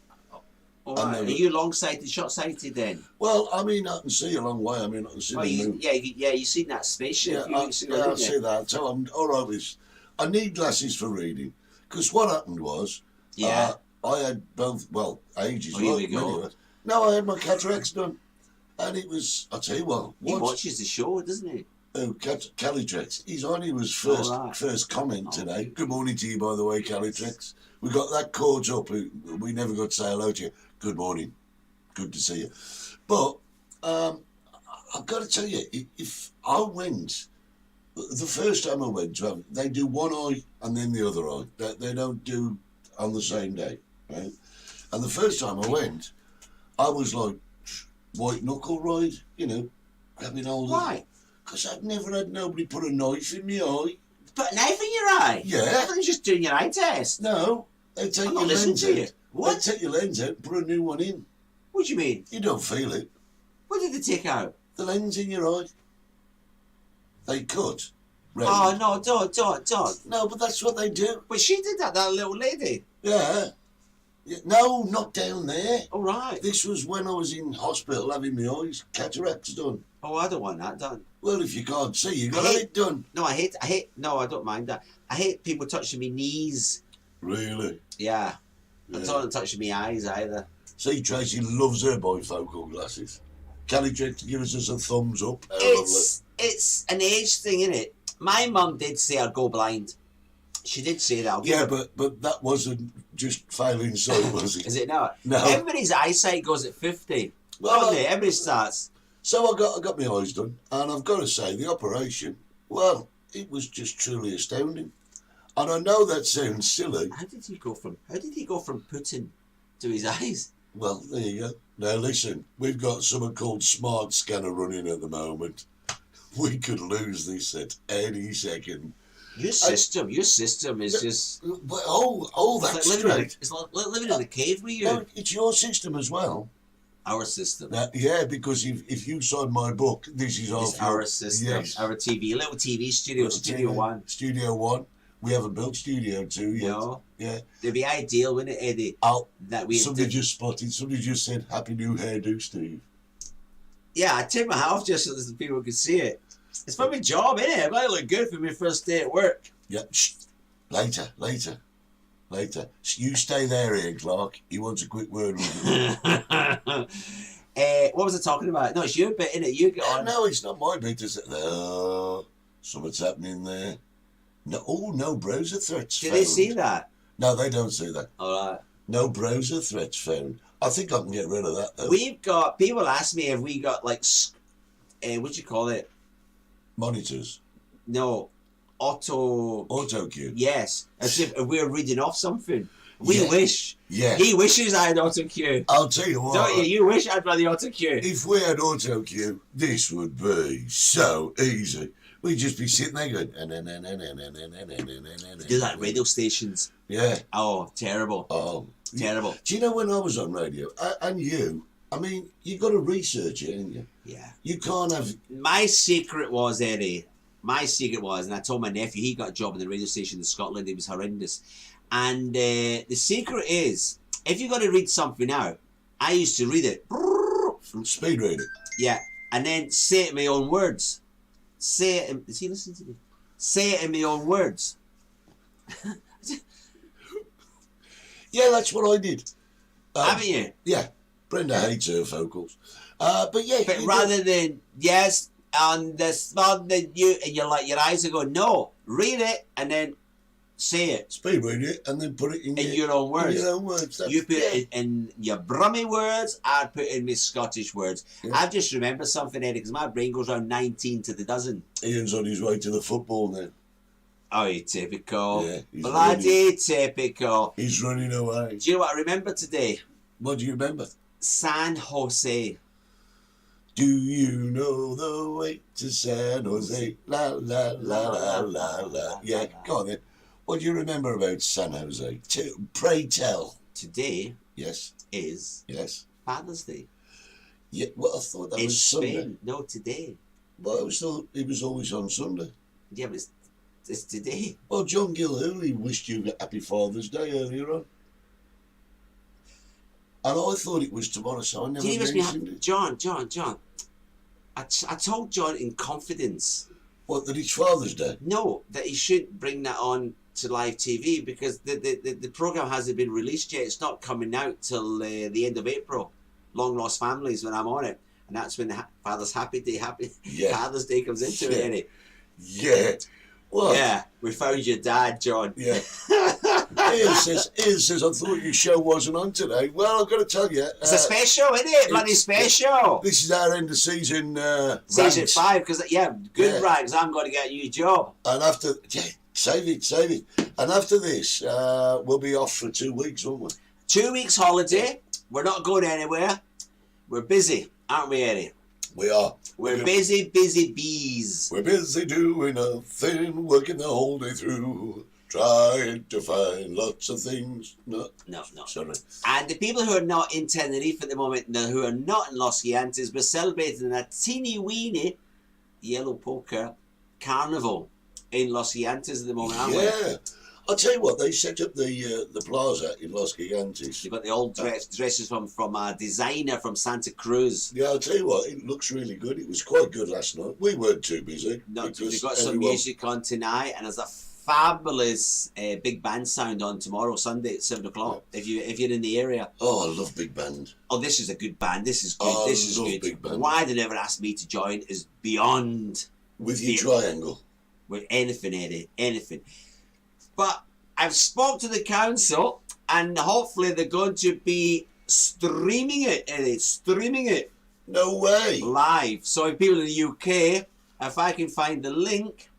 Speaker 6: All right. Are you long-sighted, short-sighted then?
Speaker 5: Well, I mean, I can see a long way. I mean, I can see
Speaker 6: Oh,
Speaker 5: the moon.
Speaker 6: you seen that spaceship a few weeks ago,
Speaker 5: I
Speaker 6: didn't
Speaker 5: see
Speaker 6: you?
Speaker 5: that. So I'm all right with. I need glasses for reading because what happened was,
Speaker 6: Yeah.
Speaker 5: I had both. Well, ages.
Speaker 6: Oh, here
Speaker 5: right,
Speaker 6: we go.
Speaker 5: anyway. No, I had my cataracts done, and it was. I'll tell you what.
Speaker 6: He watches the show, doesn't he?
Speaker 5: Oh, Calitrex. He's on. He was first
Speaker 6: All right.
Speaker 5: first comment today. Good morning to you, by the way, Calitrex. We got that caught up. We never got to say hello to you. Good morning. Good to see you. But I've got to tell you, if I went, the first time I went, they do one eye and then the other eye. They don't do on the same day, right? And the first time I went, I was like white knuckle ride, grabbing hold of.
Speaker 6: Why?
Speaker 5: Because I'd never had nobody put a knife in my eye.
Speaker 6: Put a knife in your eye?
Speaker 5: Yeah.
Speaker 6: I thought you were just doing your eye test.
Speaker 5: No, they take
Speaker 6: I'm
Speaker 5: your
Speaker 6: not listening
Speaker 5: lens
Speaker 6: to you.
Speaker 5: out.
Speaker 6: What?
Speaker 5: They take your lens out and put a new one in.
Speaker 6: What do you mean?
Speaker 5: You don't feel it.
Speaker 6: What did they take out?
Speaker 5: The lens in your eye. They cut. round.
Speaker 6: Oh, no, don't.
Speaker 5: No, but that's what they do.
Speaker 6: But she did that little lady.
Speaker 5: Yeah. No, not down there.
Speaker 6: All right.
Speaker 5: This was when I was in hospital having my eyes cataracts done.
Speaker 6: Oh, I don't want that done.
Speaker 5: Well, if you can't see, you got to have it done.
Speaker 6: No, I hate, no, I don't mind that. I hate people touching me knees.
Speaker 5: Really?
Speaker 6: Yeah. I
Speaker 5: Yeah.
Speaker 6: don't want them touching me eyes either.
Speaker 5: See, Tracy loves her bifocal glasses. Kelly Trick gives us a thumbs up.
Speaker 6: It's an age thing, innit? My mum did say I'd go blind. She did say that.
Speaker 5: Yeah, but that wasn't just failing sight, was it?
Speaker 6: Is it not?
Speaker 5: No.
Speaker 6: Everybody's eyesight goes at 50.
Speaker 5: Well,
Speaker 6: Don't they? Everybody starts.
Speaker 5: So I got my eyes done, and I've got to say, the operation, well, it was just truly astounding. And I know that sounds silly.
Speaker 6: How did he go from Putin to his eyes?
Speaker 5: Well, there you go. Now listen, we've got something called Smart Scanner running at the moment. We could lose this at any second.
Speaker 6: Your system is just.
Speaker 5: But, that's
Speaker 6: It's like living,
Speaker 5: straight.
Speaker 6: it's like living in a cave with you.
Speaker 5: No, it's your system as well.
Speaker 6: Our system.
Speaker 5: Yeah, because if you sign my book, this is
Speaker 6: It's our system.
Speaker 5: Yes.
Speaker 6: Our TV. Little TV studio. Studio One.
Speaker 5: Studio One. We haven't built Studio 2 yet.
Speaker 6: No.
Speaker 5: Yeah.
Speaker 6: It'd be ideal, wouldn't it, Eddie? That we
Speaker 5: Somebody just spotted. Somebody just said, "Happy new hairdo, Steve."
Speaker 6: Yeah, I turned my hat off just so that the people could see it. It's for my job, innit? It might look good for my first day at work.
Speaker 5: Yeah. Shh. Later. You stay there, Ian Clark. He wants a quick word with you.
Speaker 6: What was I talking about? No, it's your bit, innit? You get on.
Speaker 5: No, it's not my bit, is it? Something's happening there. No browser threats
Speaker 6: Did
Speaker 5: found.
Speaker 6: they see that?
Speaker 5: No, they don't see that.
Speaker 6: All right.
Speaker 5: No browser threats found. I think I can get rid of that, though.
Speaker 6: We've got, people ask me if we got like, what do you call it?
Speaker 5: Monitors.
Speaker 6: No,
Speaker 5: Auto cue.
Speaker 6: Yes, as if we're reading off something. We
Speaker 5: Yeah.
Speaker 6: wish.
Speaker 5: Yeah.
Speaker 6: He wishes I had auto cue.
Speaker 5: I'll tell you what.
Speaker 6: Don't you? You wish I'd run the auto cue.
Speaker 5: If we had auto cue, this would be so easy. We'd just be sitting there going.
Speaker 6: Do that at radio stations.
Speaker 5: Yeah.
Speaker 6: Oh, terrible.
Speaker 5: Oh.
Speaker 6: Terrible.
Speaker 5: Do you know when I was on radio, and you, I mean, you got to research it, ain't you?
Speaker 6: Yeah.
Speaker 5: You can't have.
Speaker 6: My secret was, Eddie, and I told my nephew, he got a job in the radio station in Scotland, it was horrendous. And the secret is, if you're going to read something out, I used to read it.
Speaker 5: Speed read it.
Speaker 6: Yeah. And then say it in my own words. Say it, is he listening to me? Say it in my own words.
Speaker 5: Yeah, that's what I did.
Speaker 6: Haven't you?
Speaker 5: Yeah. Brenda hates her vocals. But yeah.
Speaker 6: But rather than, yes, on the spot that you, and you're like, your eyes are going, no, read it, and then Say it
Speaker 5: Speed read it and then put it in,
Speaker 6: in your own words.
Speaker 5: In your own words.
Speaker 6: You put it in your Brummie words, I'd put in my Scottish words.
Speaker 5: Yeah.
Speaker 6: I've just remembered something, Eddie, because my brain goes around 19 to the dozen.
Speaker 5: Ian's on his way to the football now.
Speaker 6: Oh, typical.
Speaker 5: Yeah, he's
Speaker 6: Bloody typical.
Speaker 5: He's running away.
Speaker 6: Do you know what I remember today?
Speaker 5: What do you remember?
Speaker 6: San Jose.
Speaker 5: Do you know the way to San Jose? La la la la la la. Yeah, go on then. What do you remember about San Jose? Pray tell.
Speaker 6: Today
Speaker 5: Yes,
Speaker 6: is
Speaker 5: yes.
Speaker 6: Father's Day.
Speaker 5: Yeah, well, I thought that
Speaker 6: In
Speaker 5: was Sunday.
Speaker 6: Spain. No, today.
Speaker 5: Well, I was thought it was always on Sunday.
Speaker 6: Yeah, but it's today.
Speaker 5: Well, John Gilhooly wished you a happy Father's Day earlier on. And I thought it was tomorrow, so I never
Speaker 6: Did he wish me
Speaker 5: mentioned it.
Speaker 6: John. I told John in confidence.
Speaker 5: What, that it's Father's Day?
Speaker 6: No, that he shouldn't bring that on to live TV because the programme hasn't been released yet. It's not coming out till the end of April. Long Lost Families when I'm on it. And that's when the Father's
Speaker 5: Yeah.
Speaker 6: Father's Day comes into it, innit?
Speaker 5: Yeah. What?
Speaker 6: Yeah, we found your dad, John.
Speaker 5: Yeah. Ian says, I thought your show wasn't on today. Well, I've got to tell you.
Speaker 6: It's a special, isn't it? Bloody special.
Speaker 5: This is our end of season.
Speaker 6: Season
Speaker 5: rants.
Speaker 6: 5, because, good
Speaker 5: Yeah.
Speaker 6: rags, I'm going to get a new job.
Speaker 5: And after, save it. And after this, we'll be off for 2 weeks, won't we?
Speaker 6: 2 weeks holiday. We're not going anywhere. We're busy, aren't we, Eddie?
Speaker 5: We are.
Speaker 6: We're busy bees.
Speaker 5: We're busy doing nothing, working the whole day through, trying to find lots of things. No. Sorry.
Speaker 6: And the people who are not in Tenerife at the moment, who are not in Los Gigantes, we're celebrating a teeny weeny yellow poker carnival in Los Gigantes at the moment, aren't we?
Speaker 5: Yeah. I'll tell you what, they set up the plaza in Los Gigantes.
Speaker 6: You've got the old dresses from a designer from Santa Cruz.
Speaker 5: Yeah, I'll tell you what, it looks really good. It was quite good last night. We weren't too busy.
Speaker 6: No,
Speaker 5: because
Speaker 6: we've got some
Speaker 5: everyone-
Speaker 6: music on tonight, and there's a fabulous big band sound on tomorrow, Sunday at 7 o'clock. If you're in the area.
Speaker 5: Oh, I love big band.
Speaker 6: Oh, this is a good band. This is good.
Speaker 5: Oh, I
Speaker 6: this is
Speaker 5: love
Speaker 6: good.
Speaker 5: big band.
Speaker 6: Why they never asked me to join is beyond
Speaker 5: With your
Speaker 6: Yeah.
Speaker 5: triangle.
Speaker 6: with anything, Eddie. Anything. But I've spoke to the council, and hopefully they're going to be streaming it, Eddie. Streaming it
Speaker 5: No way.
Speaker 6: live. So if people in the UK, if I can find the link,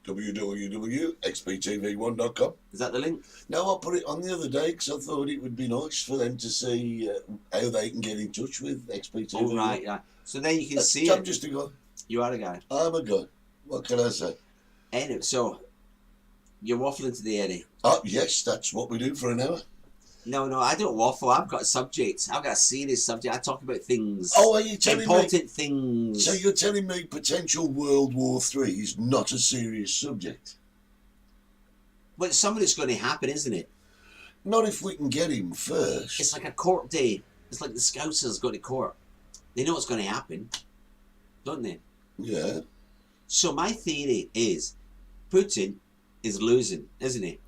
Speaker 5: www.xptv1.com.
Speaker 6: is that the link?
Speaker 5: No, I put it on the other day because I thought it would be nice for them to see how they can get in touch with XPTV.
Speaker 6: Oh, right, yeah. So then you can see
Speaker 5: I'm
Speaker 6: it.
Speaker 5: just a guy.
Speaker 6: You are a guy.
Speaker 5: I'm a guy. What can I say?
Speaker 6: Anyway, so you're waffling today, Eddie.
Speaker 5: Oh, yes, that's what we do for an hour.
Speaker 6: No, I don't waffle. I've got a subject. I've got a serious subject. I talk about things.
Speaker 5: Oh, are you telling me?
Speaker 6: Important things.
Speaker 5: So you're telling me potential World War III is not a serious subject?
Speaker 6: Well, it's something that's going to happen, isn't it?
Speaker 5: Not if we can get him first.
Speaker 6: It's like a court day. It's like the Scousers go to court. They know what's going to happen, don't they?
Speaker 5: Yeah.
Speaker 6: So my theory is Putin is losing, isn't he?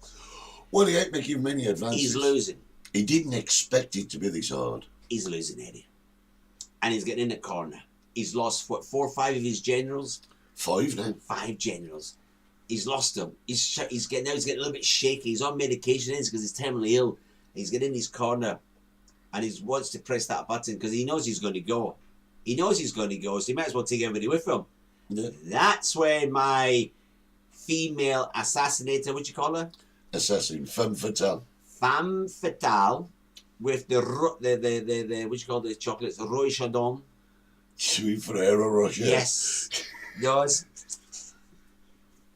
Speaker 5: Well, he ain't making many advances.
Speaker 6: He's losing.
Speaker 5: He didn't expect it to be this hard.
Speaker 6: Losing, Eddie. And he's getting in the corner. He's lost, 4 or 5 of his generals?
Speaker 5: 5 now.
Speaker 6: 5 generals. He's lost them. He's getting a little bit shaky. He's on medication because he's terminally ill. He's getting in his corner, and he wants to press that button because he knows he's going to go. So he might as well take everybody with him.
Speaker 5: Yeah.
Speaker 6: That's when my female assassinator, what you call her?
Speaker 5: Assassin, femme fatale.
Speaker 6: Femme fatale, with the what you call the chocolates? Roy Chandon.
Speaker 5: Sweet Ferrero Rocher.
Speaker 6: Yes, those.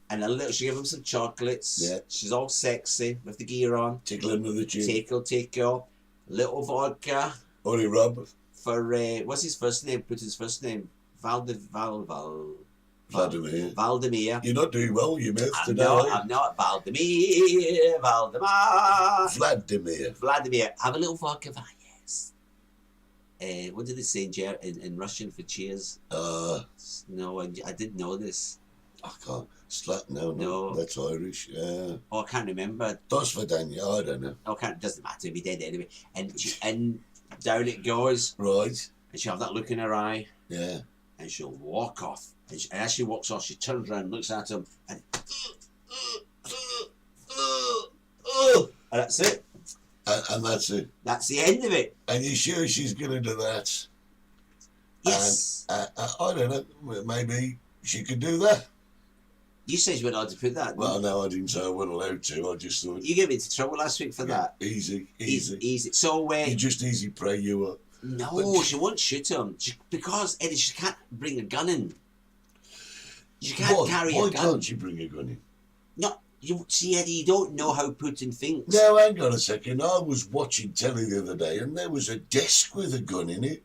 Speaker 6: And she gave him some chocolates.
Speaker 5: Yeah.
Speaker 6: She's all sexy with the gear on.
Speaker 5: Tickle under the chin.
Speaker 6: Tickle. Little vodka
Speaker 5: Only Rob.
Speaker 6: for what's his first name? Putin's first name. Valdemir.
Speaker 5: You're not doing well, you mouth today.
Speaker 6: I'm not. Valdemar.
Speaker 5: Vladimir.
Speaker 6: Have a little vodka, yes. What did they say in Russian for cheers? No, I didn't know this.
Speaker 5: I can't. No. That's Irish.
Speaker 6: Oh, I can't remember.
Speaker 5: Dos Vidania, I don't know.
Speaker 6: Oh, doesn't matter. He'll be dead anyway. And down it goes.
Speaker 5: Right.
Speaker 6: And she'll have that look in her eye.
Speaker 5: Yeah.
Speaker 6: And she'll walk off. And as she walks off, she turns around and looks at him. And And that's it.
Speaker 5: And that's it.
Speaker 6: That's the end of it.
Speaker 5: And you sure she's going to do that?
Speaker 6: Yes.
Speaker 5: And, I don't know. Maybe she could do that.
Speaker 6: You said you weren't allowed to put that.
Speaker 5: Well, no, I didn't say I wasn't allowed to. I just thought...
Speaker 6: You gave me into trouble last week for that.
Speaker 5: Easy.
Speaker 6: Easy. So,
Speaker 5: You just easy pray you up.
Speaker 6: no, she won't shoot him. Because, Eddie, she can't bring a gun in. She can't carry a gun.
Speaker 5: Why can't you bring a gun in?
Speaker 6: No, you see, Eddie, you don't know how Putin thinks.
Speaker 5: Now, hang on a second. I was watching telly the other day, and there was a desk with a gun in it.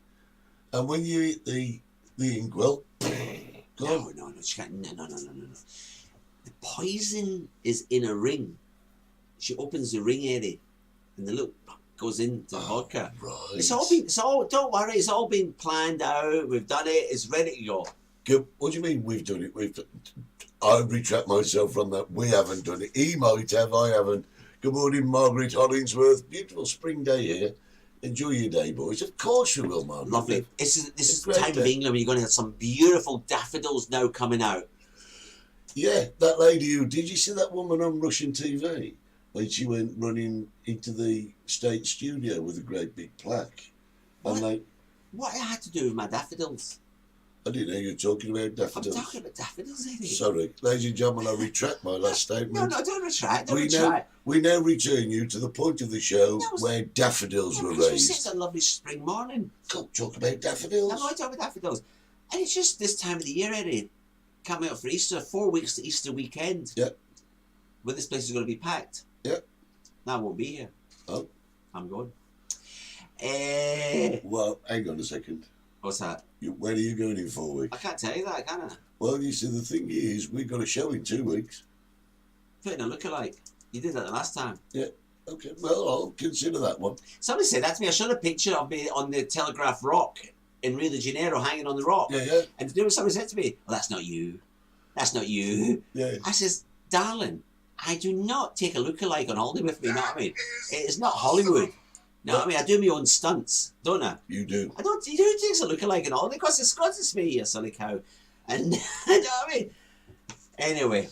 Speaker 5: And when you eat the inkwell...
Speaker 6: No, she can't. No. The poison is in a ring. She opens the ring, Eddie, and the look goes into the vodka.
Speaker 5: Right.
Speaker 6: Don't worry, it's all been planned out. We've done it. It's ready to go.
Speaker 5: Good. What do you mean we've done it? I retract myself from that. We haven't done it. He might have, I haven't. Good morning, Margaret Hollingsworth. Beautiful spring day here. Enjoy your day, boys. Of course you will, Margaret.
Speaker 6: Lovely. This is the
Speaker 5: great
Speaker 6: time of
Speaker 5: day.
Speaker 6: England when you're going to have some beautiful daffodils now coming out.
Speaker 5: Yeah, that lady who... Did you see that woman on Russian TV? When she went running into the state studio with a great big plaque. And
Speaker 6: What it had to do with my daffodils?
Speaker 5: I didn't know you were talking about
Speaker 6: I'm
Speaker 5: daffodils.
Speaker 6: talking about daffodils, Eddie.
Speaker 5: Sorry. Ladies and gentlemen, I retract my last statement.
Speaker 6: No, don't retract. Don't retract.
Speaker 5: We now return you to the point of the show where daffodils were raised.
Speaker 6: It's a lovely spring morning.
Speaker 5: Go talk about daffodils.
Speaker 6: I'm not talking about daffodils. And it's just this time of the year, Eddie. Coming up for Easter, 4 weeks to Easter weekend.
Speaker 5: Yeah.
Speaker 6: Where this place is going to be packed.
Speaker 5: Yeah.
Speaker 6: No, I won't be here.
Speaker 5: Oh.
Speaker 6: I'm going.
Speaker 5: Well, hang on a second.
Speaker 6: What's that?
Speaker 5: Where are you going in 4 weeks?
Speaker 6: I can't tell you that, can I?
Speaker 5: Well, you see, the thing is, we've got a show in 2 weeks.
Speaker 6: Putting a lookalike. You did that the last time.
Speaker 5: Yeah. Okay. Well, I'll consider that one.
Speaker 6: Somebody said that to me. I showed a picture of me on the Telegraph Rock in Rio de Janeiro hanging on the rock.
Speaker 5: Yeah.
Speaker 6: And you know what somebody said to me? Well, that's not you. That's not you.
Speaker 5: Yeah.
Speaker 6: I says, darling, I do not take a lookalike on holiday with me, you know what I mean? It's not Hollywood. You know what I mean? I do my own stunts, don't I?
Speaker 5: You do.
Speaker 6: I don't. You do take a lookalike on holiday because it's me, you silly cow. And, you know what I mean? Anyway.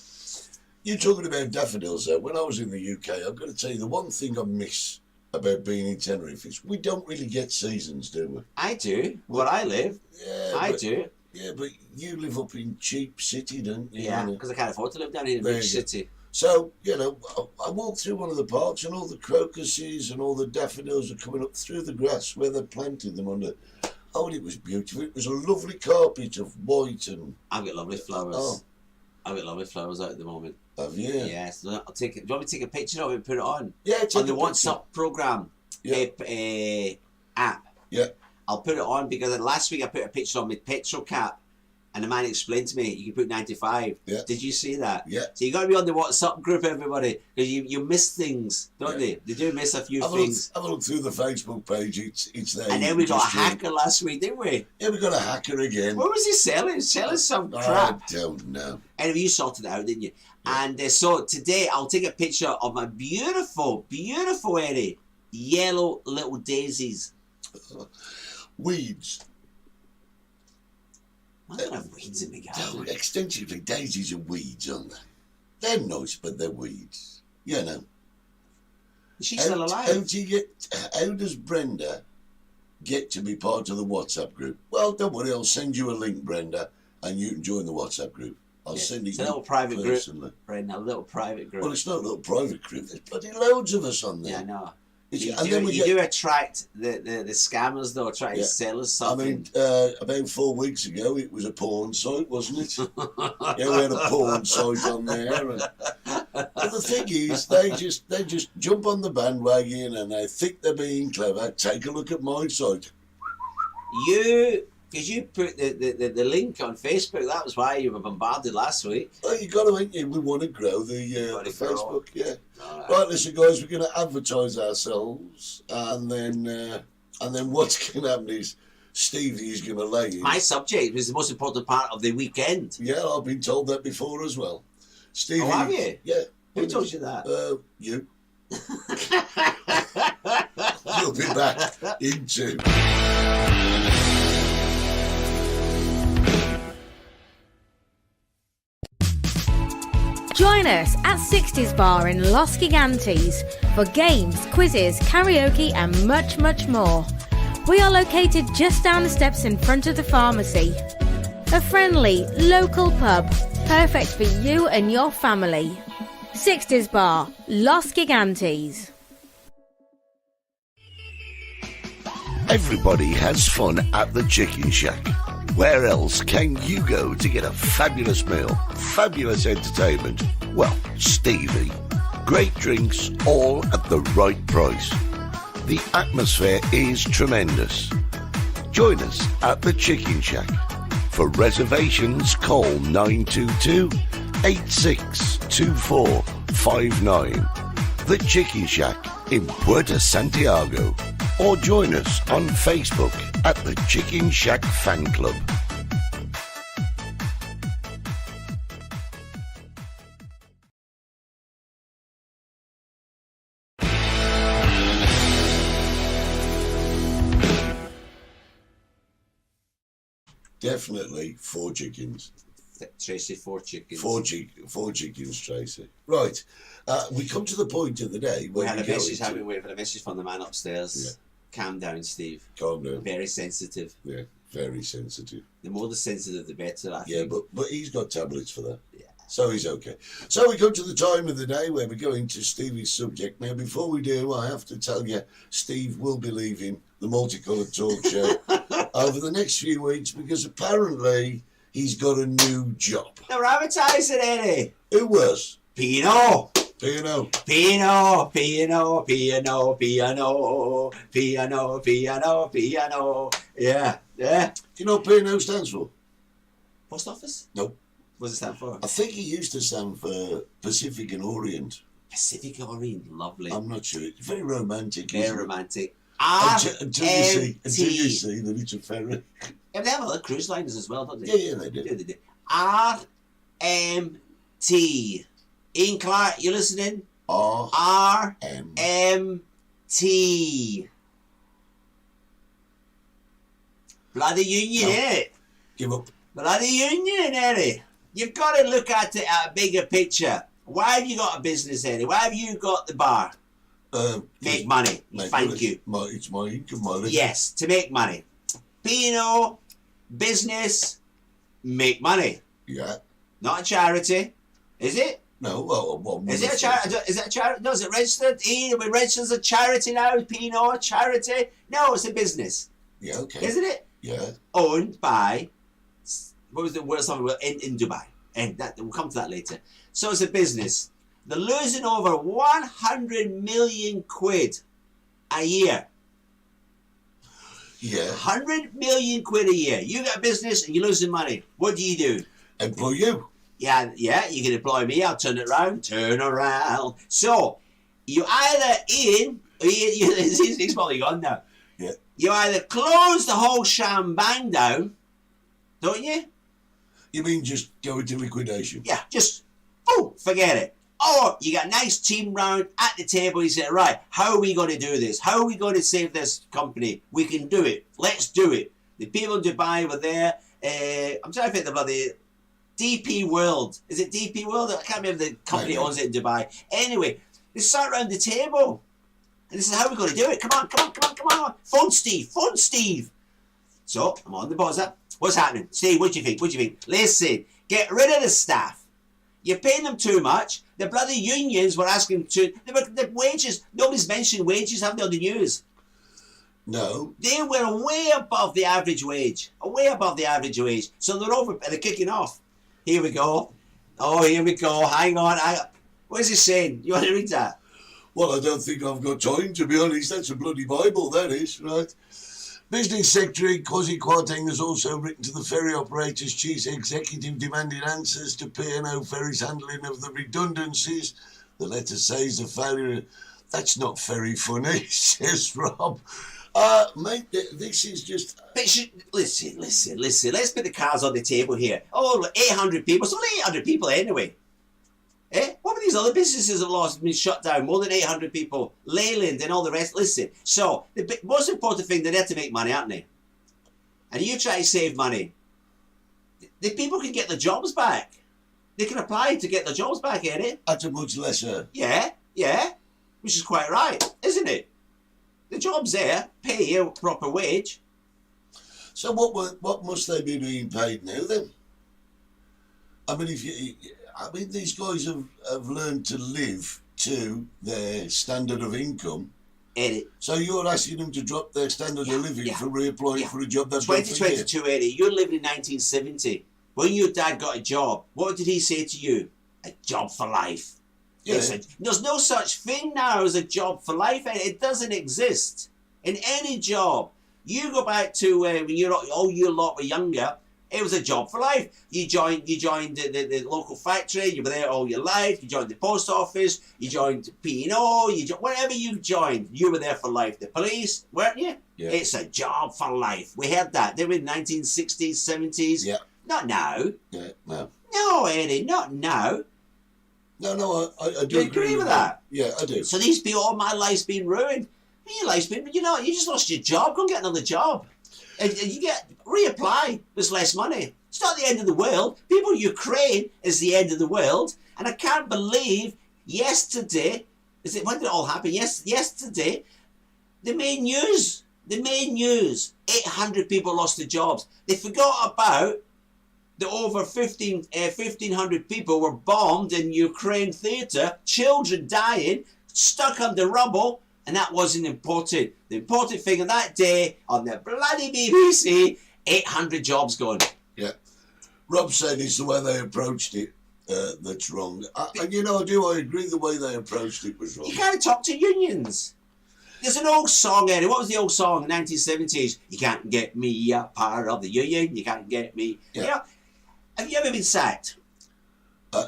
Speaker 5: You're talking about daffodils, though. When I was in the UK, I've got to tell you, the one thing I miss about being in Tenerife is we don't really get seasons, do we?
Speaker 6: I do. Where I live,
Speaker 5: Yeah.
Speaker 6: I do.
Speaker 5: Yeah, but you live up in cheap city, don't you?
Speaker 6: Yeah, because I can't afford to live down here in a
Speaker 5: There
Speaker 6: big
Speaker 5: you go.
Speaker 6: city.
Speaker 5: So, you know, I walked through one of the parks and all the crocuses and all the daffodils are coming up through the grass where they planted them under. Oh, and it was beautiful. It was a lovely carpet of white and...
Speaker 6: I've got lovely flowers.
Speaker 5: Oh.
Speaker 6: I've got lovely flowers out at the moment.
Speaker 5: Have you?
Speaker 6: Yes. I'll take it. Do you want me to take a picture of it and put it on?
Speaker 5: Yeah, take
Speaker 6: On the
Speaker 5: a
Speaker 6: What's
Speaker 5: picture.
Speaker 6: Up program app.
Speaker 5: Yeah.
Speaker 6: I'll put it on because last week I put a picture on my petrol cap and the man explained to me you can put 95.
Speaker 5: Yeah.
Speaker 6: Did you see that?
Speaker 5: Yeah.
Speaker 6: So you got to be on the What's Up group, everybody, because you miss things, don't they? They do miss a few things.
Speaker 5: Have a look through the Facebook page. It's there.
Speaker 6: And
Speaker 5: You
Speaker 6: then we
Speaker 5: can
Speaker 6: got a
Speaker 5: just read.
Speaker 6: hacker last week, didn't we?
Speaker 5: Yeah, we got a hacker again.
Speaker 6: What was he selling? Selling some crap.
Speaker 5: I don't know.
Speaker 6: Anyway, you sorted it out, didn't you? And so today I'll take a picture of my beautiful, beautiful Eddie, yellow little daisies.
Speaker 5: Weeds.
Speaker 6: I don't have weeds in my
Speaker 5: No,
Speaker 6: garden.
Speaker 5: extensively, daisies are weeds, aren't they? They're nice, but they're weeds. You know.
Speaker 6: Is she still alive?
Speaker 5: How does Brenda get to be part of the WhatsApp group? Well, don't worry, I'll send you a link, Brenda, and you can join the WhatsApp group. I'll send it
Speaker 6: It's a
Speaker 5: you
Speaker 6: little private
Speaker 5: personally.
Speaker 6: group, Brendan, a little private group.
Speaker 5: Well, it's not a little private group. There's bloody loads of us on there.
Speaker 6: Yeah, I know.
Speaker 5: It's-
Speaker 6: You,
Speaker 5: and
Speaker 6: do,
Speaker 5: then we
Speaker 6: you
Speaker 5: get-
Speaker 6: do attract the scammers, though, trying to
Speaker 5: Yeah.
Speaker 6: sell us
Speaker 5: I
Speaker 6: something.
Speaker 5: mean, about 4 weeks ago, it was a porn site, wasn't it? Yeah, we had a porn site on there. But the thing is, they just jump on the bandwagon and they think they're being clever. Take a look at my site.
Speaker 6: Because you put the link on Facebook, that was why you were bombarded last week.
Speaker 5: Oh, you got to, ain't you? We want to grow the
Speaker 6: Wanna grow.
Speaker 5: Facebook, yeah.
Speaker 6: Alright.
Speaker 5: Right, listen, guys, we're going to advertise ourselves, and then what's going to happen is Stevie is going to lay in.
Speaker 6: My subject was the most important part of the weekend.
Speaker 5: Yeah, I've been told that before as well. Stevie.
Speaker 6: Oh, have you?
Speaker 5: Yeah.
Speaker 6: Who told you that?
Speaker 5: You. You'll be back in 2.
Speaker 1: Join us at 60s Bar in Los Gigantes for games, quizzes, karaoke and much, much more. We are located just down the steps in front of the pharmacy. A friendly, local pub, perfect for you and your family. 60s Bar, Los Gigantes.
Speaker 4: Everybody has fun at the Chicken Shack. Where else can you go to get a fabulous meal, fabulous entertainment? Well, Stevie. Great drinks, all at the right price. The atmosphere is tremendous. Join us at the Chicken Shack. For reservations, call 922 862459. The Chicken Shack in Puerto Santiago. Or join us on Facebook at the Chicken Shack Fan Club.
Speaker 5: Definitely 4 chickens.
Speaker 6: Tracy, 4 chickens.
Speaker 5: Four chickens, Tracy. Right. We come to the point of the day where
Speaker 6: We had a
Speaker 5: we go
Speaker 6: message,
Speaker 5: into-
Speaker 6: haven't we? We've had a message from the man upstairs.
Speaker 5: Yeah.
Speaker 6: Calm down, Steve.
Speaker 5: Calm down.
Speaker 6: Very sensitive.
Speaker 5: Yeah, very sensitive.
Speaker 6: The more the sensitive, the better, I
Speaker 5: Yeah,
Speaker 6: think.
Speaker 5: but he's got tablets for that.
Speaker 6: Yeah.
Speaker 5: So he's okay. So we come to the time of the day where we go into Stevie's subject. Now, before we do, I have to tell you, Steve will be leaving the Multicoloured Talk Show over the next few weeks because apparently he's got a new job.
Speaker 6: They're advertising, Eddie.
Speaker 5: Who was?
Speaker 6: Pino.
Speaker 5: Pino.
Speaker 6: Piano, piano, piano, piano, piano, piano, piano. Yeah, yeah.
Speaker 5: Do you know what Pino stands for?
Speaker 6: Post office?
Speaker 5: Nope.
Speaker 6: What does it stand for?
Speaker 5: I think he used to stand for Pacific and Orient.
Speaker 6: Pacific Orient, lovely.
Speaker 5: I'm not sure. It's very romantic.
Speaker 6: Very
Speaker 5: isn't it?
Speaker 6: romantic.
Speaker 5: Until you see that it's a ferry.
Speaker 6: Yeah, they have other cruise liners as well, don't they?
Speaker 5: Yeah, they do.
Speaker 6: Yeah, they do. RMT. Ian Clark, you listening?
Speaker 5: R.M.
Speaker 6: RMT. Bloody union,
Speaker 5: No.
Speaker 6: innit?
Speaker 5: Give up.
Speaker 6: Bloody union, Eddie. You've got to look at it at a bigger picture. Why have you got a business, Eddie? Why have you got the bar? Make money. Thank you.
Speaker 5: It's my income, my living.
Speaker 6: Yes, to make money. Pino, business, make money.
Speaker 5: Yeah.
Speaker 6: Not a charity, is it?
Speaker 5: No, well
Speaker 6: Is it a charity? Is it a charity? No, is it registered? We registered as a charity now. Pino, charity? No, it's a business,
Speaker 5: Yeah, okay.
Speaker 6: isn't it?
Speaker 5: Yeah.
Speaker 6: Owned by, what was the word? Something in Dubai, and that we'll come to that later. So it's a business. They're losing over 100 million quid a year.
Speaker 5: Yeah.
Speaker 6: 100 million quid a year. You got a business and you're losing money. What do you do?
Speaker 5: Employ you.
Speaker 6: Yeah, you can employ me. I'll turn it around. Turn around. So you either he's probably gone now.
Speaker 5: Yeah.
Speaker 6: You either close the whole shambang down, don't you?
Speaker 5: You mean just go into liquidation?
Speaker 6: Yeah, just forget it. Or you got a nice team round at the table. You say, right, how are we going to do this? How are we going to save this company? We can do it. Let's do it. The people in Dubai were there. I'm trying to think the bloody DP World. Is it DP World? I can't remember the company that owns it in Dubai. Anyway, they sat around the table. And this is how we're going to do it. Come on. Phone Steve. So, I'm on the buzzer. What's happening? Steve, what do you think? Listen, get rid of the staff. You're paying them too much. The bloody unions were asking the wages. Nobody's mentioned wages, have they, on the news?
Speaker 5: No.
Speaker 6: They were way above the average wage. So they're kicking off. Here we go. Hang on. What is he saying? You want to read that?
Speaker 5: Well, I don't think I've got time, to be honest. That's a bloody Bible, that is, right? Business Secretary Kwasi Kwarteng has also written to the ferry operator's chief executive demanding answers to P&O Ferry's handling of the redundancies. The letter says the failure... That's not very funny, says Rob. Mate, this is just...
Speaker 6: Listen. Let's put the cards on the table here. Oh, 800 people. It's only 800 people anyway. What were these other businesses that lost, been shut down? More than 800 people. Leyland and all the rest. Listen, so the most important thing, they're there to make money, aren't they? And you try to save money. The people can get their jobs back. They can apply to get their jobs back, Eddie.
Speaker 5: At a much lesser.
Speaker 6: Yeah, which is quite right, isn't it? The job's there, pay you a proper wage.
Speaker 5: So what must they be being paid now then? I mean, these guys have learned to live to their standard of income.
Speaker 6: Eddie.
Speaker 5: So you're asking them to drop their standard of living for reapplying for a job that's
Speaker 6: 2022, Eddie, you're living in 1970. When your dad got a job, what did he say to you? A job for life.
Speaker 5: Yeah.
Speaker 6: There's no such thing now as a job for life. It doesn't exist in any job. You go back to when you lot were younger. It was a job for life. You joined the local factory. You were there all your life. You joined the post office. You joined P&O. Whatever you joined, you were there for life. The police, weren't you?
Speaker 5: Yeah.
Speaker 6: It's a job for life. We heard that. They were in 1960s, 70s.
Speaker 5: Yeah.
Speaker 6: Not now.
Speaker 5: Yeah, no.
Speaker 6: No, Eddie, not now.
Speaker 5: No, I do
Speaker 6: Do you agree with that?
Speaker 5: Yeah, I do.
Speaker 6: So these people, all my life's been ruined. Your life's been, you just lost your job. Go and get another job. And you reapply. There's less money. It's not the end of the world. People in Ukraine is the end of the world. And I can't believe yesterday, when did it all happen? Yesterday, the main news, 800 people lost their jobs. They forgot about the over 1,500 people were bombed in Ukraine theatre, children dying, stuck under rubble, and that wasn't important. The important thing on that day, on the bloody BBC, 800 jobs gone.
Speaker 5: Yeah. Rob said it's the way they approached it that's wrong. And I agree the way they approached it was wrong.
Speaker 6: You can't talk to unions. There's an old song, Eddie. What was the old song in the 1970s? You can't get me a part of the union. You can't get me.
Speaker 5: Yeah.
Speaker 6: Have you ever been sacked?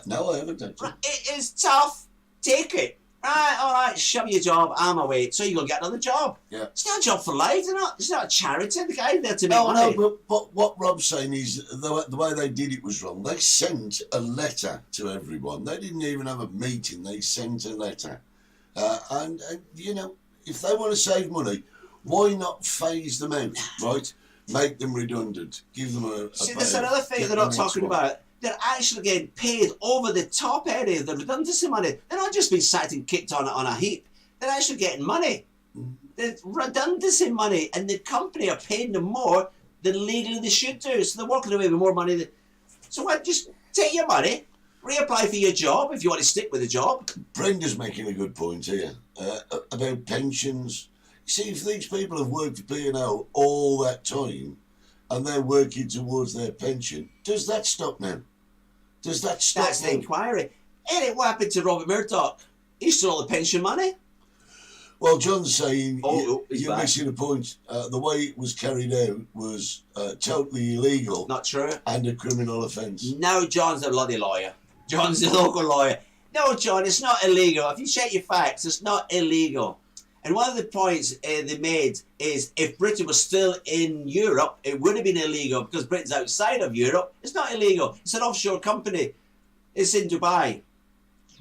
Speaker 5: No, I haven't actually.
Speaker 6: It is tough. Take it. Right, all right, shove your job, I'm away. So you're going to get another job.
Speaker 5: Yeah.
Speaker 6: It's not a job for life. It's not a charity. The guy's there to make money.
Speaker 5: No, but what Rob's saying is the way they did it was wrong. They sent a letter to everyone. They didn't even have a meeting. They sent a letter. And if they want to save money, why not phase them out, right? Make them redundant. Give them a
Speaker 6: See, there's another thing they're not talking about. They're actually getting paid over the top area. The redundancy money. They're not just being sat and kicked on a heap. They're actually getting money. The redundancy money, and the company are paying them more than legally they should do. So they're walking away with more money. So what? Just take your money, reapply for your job if you want to stick with the job.
Speaker 5: Brenda's making a good point here about pensions. See, if these people have worked for P&O all that time and they're working towards their pension, does that stop now? Does that stop?
Speaker 6: That's the inquiry. Eddie, what happened to Robert Murdoch? He stole all the pension money.
Speaker 5: Well, John's saying you're
Speaker 6: back.
Speaker 5: missing a point. The way it was carried out was totally illegal.
Speaker 6: Not true.
Speaker 5: And a criminal offence.
Speaker 6: No, John's a bloody lawyer. John's a local lawyer. No, John, it's not illegal. If you check your facts, it's not illegal. And one of the points they made is if Britain was still in Europe, it would have been illegal because Britain's outside of Europe. It's not illegal. It's an offshore company. It's in Dubai.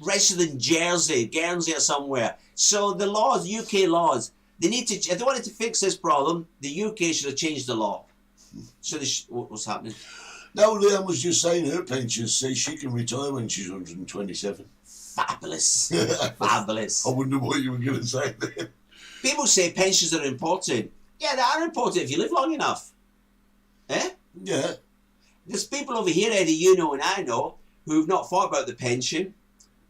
Speaker 6: Registered in Jersey, Guernsey or somewhere. So the laws, UK laws, if they wanted to fix this problem, the UK should have changed the law. So what's happening?
Speaker 5: No, Leanne was just saying her pension says she can retire when she's 127.
Speaker 6: Fabulous. Fabulous.
Speaker 5: I wonder what you were going to say then.
Speaker 6: People say pensions are important. Yeah, they are important if you live long enough. Eh?
Speaker 5: Yeah.
Speaker 6: There's people over here, Eddie, you know and I know, who've not thought about the pension,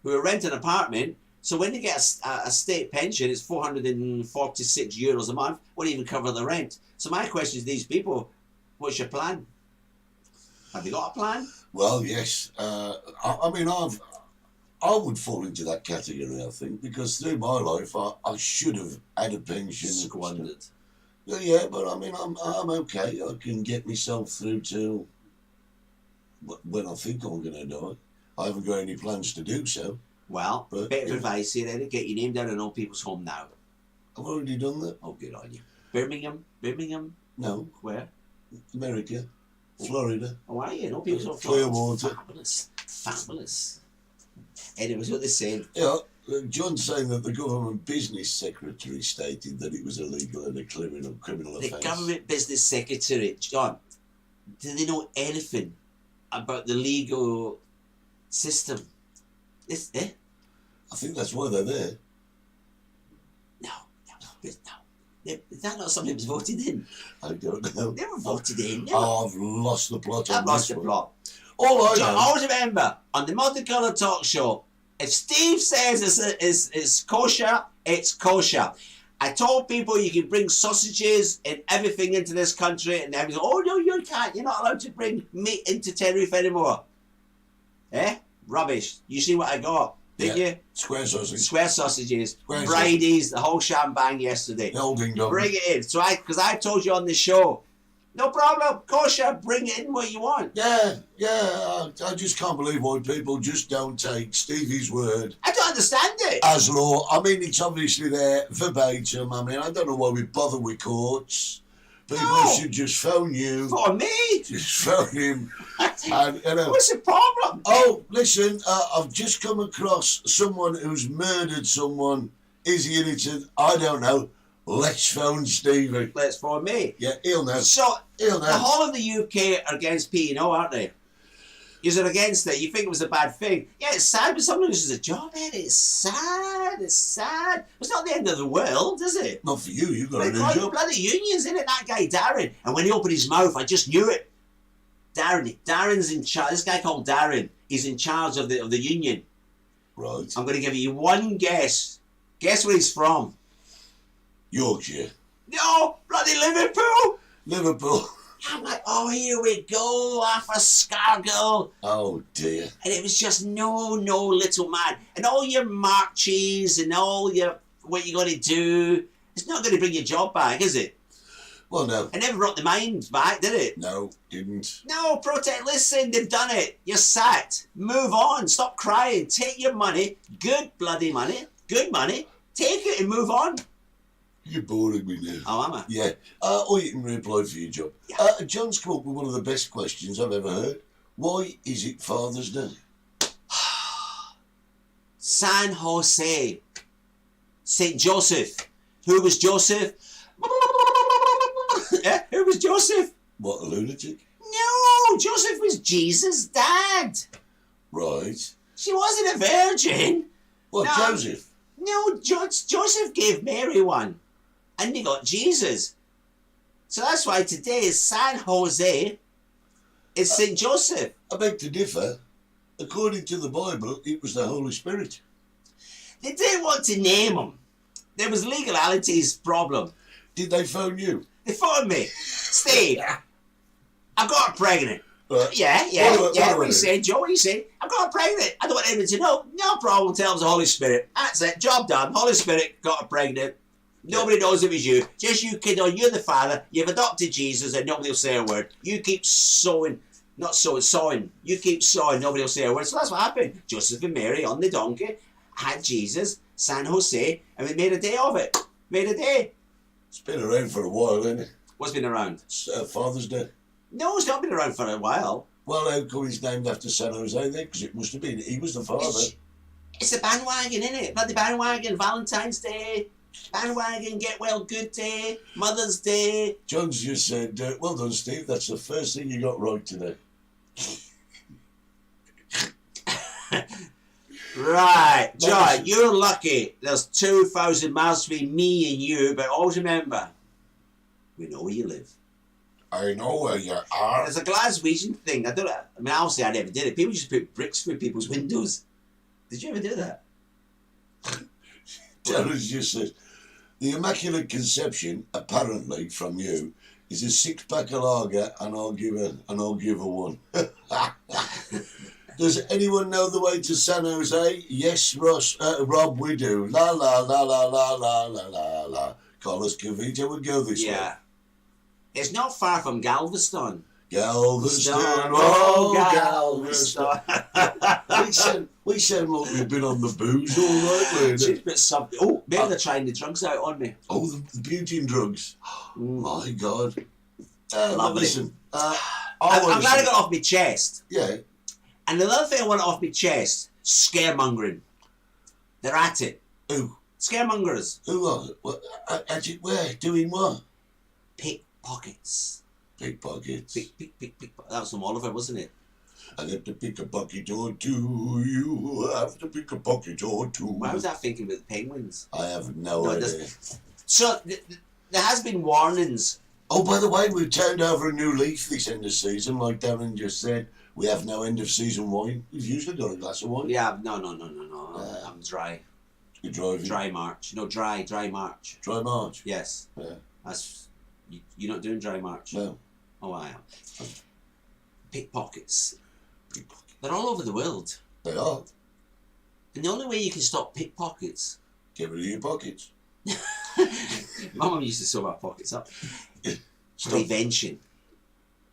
Speaker 6: who are renting an apartment. So when they get a state pension, it's €446 a month. Won't even cover the rent. So my question is these people, what's your plan? Have you got a plan?
Speaker 5: Well, yes. I would fall into that category, I think, because through my life, I should have had a pension.
Speaker 6: Squandered.
Speaker 5: Yeah, but I mean, I'm okay. I can get myself through till when I think I'm going to die. I haven't got any plans to do so.
Speaker 6: Well, bit of advice here, Eddie. Get your name down in old people's home now.
Speaker 5: I've already done that.
Speaker 6: Oh, good on you. Birmingham?
Speaker 5: No.
Speaker 6: Where?
Speaker 5: America. Florida.
Speaker 6: Oh, are you? In old people's home?
Speaker 5: Clearwater.
Speaker 6: Fabulous. Anyways, what they're saying.
Speaker 5: Yeah, John's saying that the government business secretary stated that it was illegal and a criminal offence.
Speaker 6: The government business secretary, John, do they know anything about the legal system. This,
Speaker 5: I think that's why they're there.
Speaker 6: No. Is that not something that was voted in?
Speaker 5: I don't know.
Speaker 6: They were voted in.
Speaker 5: Oh, I've lost the plot.
Speaker 6: I've lost the plot.
Speaker 5: All I
Speaker 6: So
Speaker 5: know.
Speaker 6: always remember, on the Multicoloured talk show, if Steve says it's kosher, it's kosher. I told people you can bring sausages and everything into this country, and everything. Oh no, you can't. You're not allowed to bring meat into Tenerife anymore. Rubbish. You see what I got? Did you?
Speaker 5: Square sausage.
Speaker 6: Square sausages,
Speaker 5: Square
Speaker 6: Bridie's, the whole shambang yesterday.
Speaker 5: The old ding dong.
Speaker 6: Bring it in. So because I told you on the show, no problem, kosher. Bring it in what you want.
Speaker 5: Yeah. I just can't believe why people just don't take Stevie's word
Speaker 6: I don't understand it.
Speaker 5: as law. I mean, it's obviously there verbatim. I mean, I don't know why we bother with courts. People
Speaker 6: No.
Speaker 5: should just phone you.
Speaker 6: For me,
Speaker 5: Just phone him. And, you know.
Speaker 6: what's the problem?
Speaker 5: Oh, listen, I've just come across someone who's murdered someone. Is he innocent? I don't know. Let's phone Stevie.
Speaker 6: Let's for me.
Speaker 5: Yeah, he'll know.
Speaker 6: So
Speaker 5: He'll
Speaker 6: the
Speaker 5: know.
Speaker 6: whole of the UK are against P&O, aren't they? You're against it. You think it was a bad thing. Yeah, it's sad, but someone loses a job, man. It's sad. It's sad. It's not the end of the world, is it?
Speaker 5: Not for you. You've got a
Speaker 6: Like,
Speaker 5: new
Speaker 6: like
Speaker 5: job.
Speaker 6: bloody unions, innit? That guy Darren. And when he opened his mouth, I just knew it. Darren's in charge. This guy called Darren. He's in charge of the union.
Speaker 5: Right.
Speaker 6: I'm going to give you one guess. Guess where he's from?
Speaker 5: Yorkshire.
Speaker 6: No, bloody Liverpool.
Speaker 5: Liverpool.
Speaker 6: I'm like, oh, here we go, Arthur Scargill.
Speaker 5: Oh, dear.
Speaker 6: And it was just no little man. And all your marches and all your, what you got to do, it's not going to bring your job back, is it?
Speaker 5: Well, no.
Speaker 6: It never brought the mind back, did it?
Speaker 5: No, didn't.
Speaker 6: No, protest, listen, they've done it. You're sacked. Move on, stop crying. Take your money, good bloody money, good money. Take it and move on.
Speaker 5: You're boring me now.
Speaker 6: Oh, am I?
Speaker 5: Yeah. Or you can reapply for your job.
Speaker 6: Yeah.
Speaker 5: John's come up with one of the best questions I've ever heard. Why is it Father's Day?
Speaker 6: San Jose. St. Joseph. Who was Joseph? Who was Joseph?
Speaker 5: What, a lunatic?
Speaker 6: No, Joseph was Jesus' dad.
Speaker 5: Right.
Speaker 6: She wasn't a virgin.
Speaker 5: What,
Speaker 6: No.
Speaker 5: Joseph?
Speaker 6: No, Joseph gave Mary one. And they got Jesus. So that's why today is San Jose. It's St. Joseph.
Speaker 5: I beg to differ. According to the Bible, it was the Holy Spirit.
Speaker 6: They didn't want to name him. There was legalities problem.
Speaker 5: Did they phone you?
Speaker 6: They phoned me. Steve, I've got her pregnant.
Speaker 5: Right.
Speaker 6: Yeah.
Speaker 5: What
Speaker 6: What
Speaker 5: do I
Speaker 6: you
Speaker 5: do?
Speaker 6: said, Joe, what you said? I've got her pregnant. I don't want anyone to know. No problem, tells the Holy Spirit. That's it, job done. Holy Spirit got her pregnant. Nobody knows it was you. Just you kid on, you're the father. You've adopted Jesus and nobody will say a word. You keep sowing. You keep sowing, nobody will say a word. So that's what happened. Joseph and Mary on the donkey had Jesus, San Jose, and we made a day of it. Made a day.
Speaker 5: It's been around for a while, hasn't it?
Speaker 6: What's been around?
Speaker 5: It's, Father's Day.
Speaker 6: No, it's not been around for a while.
Speaker 5: Well, how come he's named after San Jose then? Because it must have been. He was the father.
Speaker 6: It's a bandwagon, innit? Bloody bandwagon, Valentine's Day, bandwagon, get well good day, Mother's Day.
Speaker 5: John's just said, well done, Steve. That's the first thing you got right today.
Speaker 6: Right, John,
Speaker 5: Listen.
Speaker 6: you're lucky. There's 2,000 miles between me and you, but always remember, we know where you live.
Speaker 5: I know where you are.
Speaker 6: There's a Glaswegian thing. I mean, obviously I never did it. People just put bricks through people's windows. Did you ever do that?
Speaker 5: Terence just says, the Immaculate Conception, apparently from you, is a 6-pack of lager, and I'll give her one. Does anyone know the way to San Jose? Yes, Rob, we do. La la la la la la la la la. Carlos Cavita would go this way.
Speaker 6: Yeah. It's not far from Galveston.
Speaker 5: Galveston,
Speaker 6: Oh,
Speaker 5: Galveston. we sound like we've been on the booze all right,
Speaker 6: She's
Speaker 5: lady.
Speaker 6: put something. Oh, maybe they're trying the drugs out on me.
Speaker 5: Oh, the beauty and drugs. My God.
Speaker 6: Lovely.
Speaker 5: Listen,
Speaker 6: I'm glad I got off my chest.
Speaker 5: Yeah.
Speaker 6: And another thing I want off my chest, scaremongering. They're at it.
Speaker 5: Who?
Speaker 6: Scaremongers.
Speaker 5: Who are? What? At it where? Doing what?
Speaker 6: Pickpockets.
Speaker 5: Pickpockets.
Speaker 6: Pick. That was from Oliver, wasn't it?
Speaker 5: I have to pick a pocket or two. You have to pick a pocket or two.
Speaker 6: Why was that thinking with penguins?
Speaker 5: I have no idea.
Speaker 6: So there has been warnings.
Speaker 5: Oh, by the way, we've turned over a new leaf this end of season, like Darren just said. We have no end of season wine. We've usually got a glass of wine.
Speaker 6: Yeah, no. I'm dry.
Speaker 5: You're driving.
Speaker 6: Dry March. No, dry March.
Speaker 5: Dry March.
Speaker 6: Yes.
Speaker 5: Yeah.
Speaker 6: That's you're not doing dry March.
Speaker 5: No.
Speaker 6: Oh, I am. Pickpockets. They're all over the world.
Speaker 5: They are.
Speaker 6: And the only way you can stop pickpockets.
Speaker 5: Get rid of your pockets.
Speaker 6: My mum used to sew our pockets up.
Speaker 5: Stop.
Speaker 6: Prevention.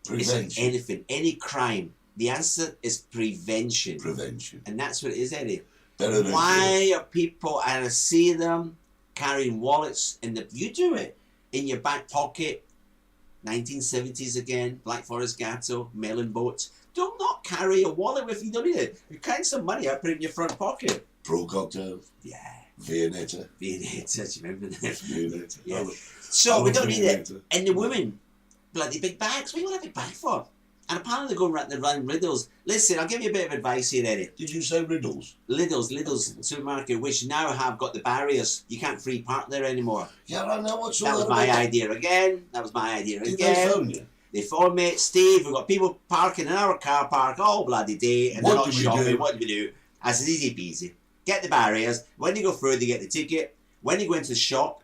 Speaker 5: Prevention.
Speaker 6: It's anything, any crime. The answer is prevention.
Speaker 5: Prevention.
Speaker 6: And that's what it is, Eddie.
Speaker 5: Better than
Speaker 6: Why are people, and I see them carrying wallets you do it in your back pocket, 1970s again, Black Forest Gatto, melon boats. Do not carry a wallet with you, don't need it. You carry some money out, put it in your front pocket.
Speaker 5: Pro cocktail.
Speaker 6: Yeah.
Speaker 5: Viennetta.
Speaker 6: Viennetta, do you remember that?
Speaker 5: Viennetta.
Speaker 6: Yeah.
Speaker 5: I
Speaker 6: So we
Speaker 5: love
Speaker 6: don't need it.
Speaker 5: Viennetta.
Speaker 6: And the women, bloody big bags. What do you want a big bag for? And apparently they're going around riddles. Listen, I'll give you a bit of advice here, Eddie.
Speaker 5: Did you say riddles?
Speaker 6: Lidl's supermarket, which now have got the barriers. You can't free park there anymore.
Speaker 5: Yeah, I know what's all
Speaker 6: That was
Speaker 5: that
Speaker 6: my
Speaker 5: about.
Speaker 6: idea again. That was my idea
Speaker 5: Did
Speaker 6: again.
Speaker 5: they phone you?
Speaker 6: They phoned me, Steve, we've got people parking in our car park all bloody day and
Speaker 5: What
Speaker 6: they're not
Speaker 5: do we
Speaker 6: shopping.
Speaker 5: do?
Speaker 6: What do we do? I said, easy peasy. Get the barriers. When you go through, they get the ticket. When you go into the shop,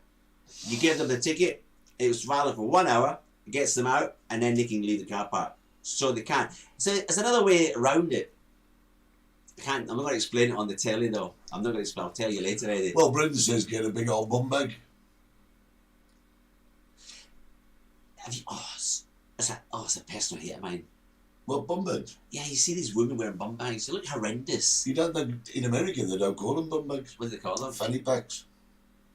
Speaker 6: you give them the ticket. It was valid for 1 hour. It gets them out, and then they can leave the car park. So they can. So it's another way around it. I'm not going to explain it on the telly, though. I'm not going to explain. I'll tell you later, Eddie.
Speaker 5: Well, Brenda says get a big old bum bag.
Speaker 6: Have you, it's a personal hate of mine.
Speaker 5: Well, bum bags.
Speaker 6: Yeah, you see these women wearing bum bags. They look horrendous.
Speaker 5: You don't know, in America they don't call them bum bags.
Speaker 6: What do they call them?
Speaker 5: Fanny packs.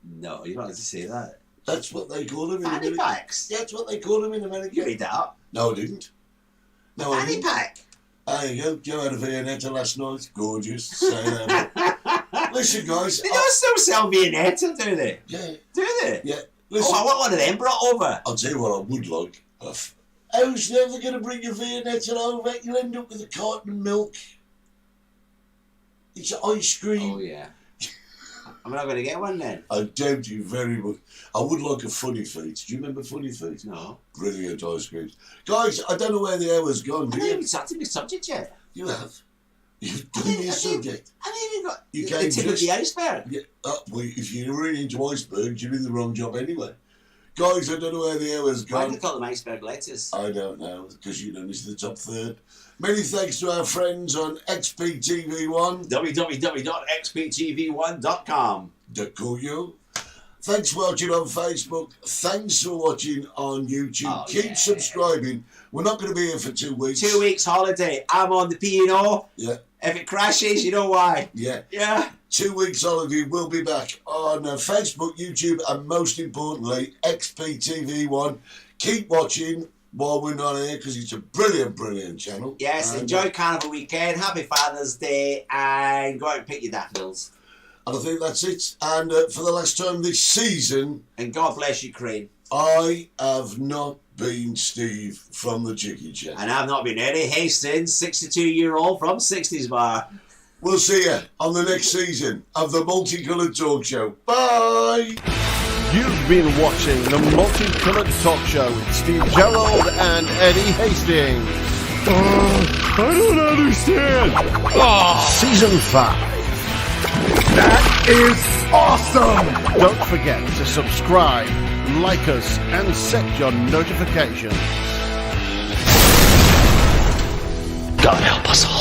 Speaker 6: No, you're not allowed to say that.
Speaker 5: That's what they call them in
Speaker 6: Fanny
Speaker 5: America.
Speaker 6: packs?
Speaker 5: That's what they call them in America.
Speaker 6: You read that up.
Speaker 5: No, I didn't. No, I
Speaker 6: Fanny
Speaker 5: didn't.
Speaker 6: pack?
Speaker 5: There you go. Joe had a Viennetta last night. Gorgeous. Say that. Listen, guys.
Speaker 6: They don't still sell Viennetta, do they?
Speaker 5: Yeah.
Speaker 6: Do they?
Speaker 5: Yeah. Listen.
Speaker 6: Oh, I want one of them brought over.
Speaker 5: I'll tell you what I would like. Who's never going to bring a Viennetta over? You'll end up with a carton of milk. It's ice cream.
Speaker 6: Oh, yeah. I'm not going to get one then.
Speaker 5: I doubt you very much. I would like a Funny Feet. Do you remember Funny Feet?
Speaker 6: No.
Speaker 5: Brilliant ice cream. Guys, I don't know where the hour's gone,
Speaker 6: I
Speaker 5: do
Speaker 6: haven't
Speaker 5: you?
Speaker 6: even started the subject yet.
Speaker 5: You have. You've done your subject.
Speaker 6: I haven't even got
Speaker 5: You
Speaker 6: the
Speaker 5: came
Speaker 6: tip of
Speaker 5: just-
Speaker 6: the iceberg.
Speaker 5: Yeah, well, if you're really into icebergs, you're in the wrong job anyway. Guys, I don't know where the hour's
Speaker 6: Why do
Speaker 5: gone.
Speaker 6: they call them iceberg lettuce?
Speaker 5: I don't know, because you know this is the top third. Many thanks to our friends on XPTV1.
Speaker 6: www.xptv1.com.
Speaker 5: .co. Thanks for watching on Facebook. Thanks for watching on YouTube.
Speaker 6: Oh,
Speaker 5: Keep
Speaker 6: yeah.
Speaker 5: subscribing. We're not going to be here for 2 weeks.
Speaker 6: 2 weeks holiday. I'm on the P&O.
Speaker 5: Yeah,
Speaker 6: If it crashes, you know why.
Speaker 5: yeah.
Speaker 6: Yeah.
Speaker 5: 2 weeks holiday. We'll be back on Facebook, YouTube, and most importantly, XPTV1. Keep watching while we're not here because it's a brilliant, brilliant channel.
Speaker 6: Yes,
Speaker 5: And,
Speaker 6: enjoy Carnival weekend. Happy Father's Day. And go out and pick your daffodils.
Speaker 5: And I think that's it. And for the last time this season,
Speaker 6: And God bless Ukraine.
Speaker 5: I have not been Steve from the Chicken Chat.
Speaker 6: And I've not been Eddie Hastings, 62-year-old from 60s Bar.
Speaker 5: We'll see you on the next season of the Multicoloured Talk Show. Bye!
Speaker 4: You've been watching the Multicoloured Talk Show with Steve Gerald and Eddie Hastings.
Speaker 3: I don't understand.
Speaker 4: Season 5.
Speaker 3: That is awesome.
Speaker 4: Don't forget to subscribe, like us, and set your notifications.
Speaker 2: God help us all.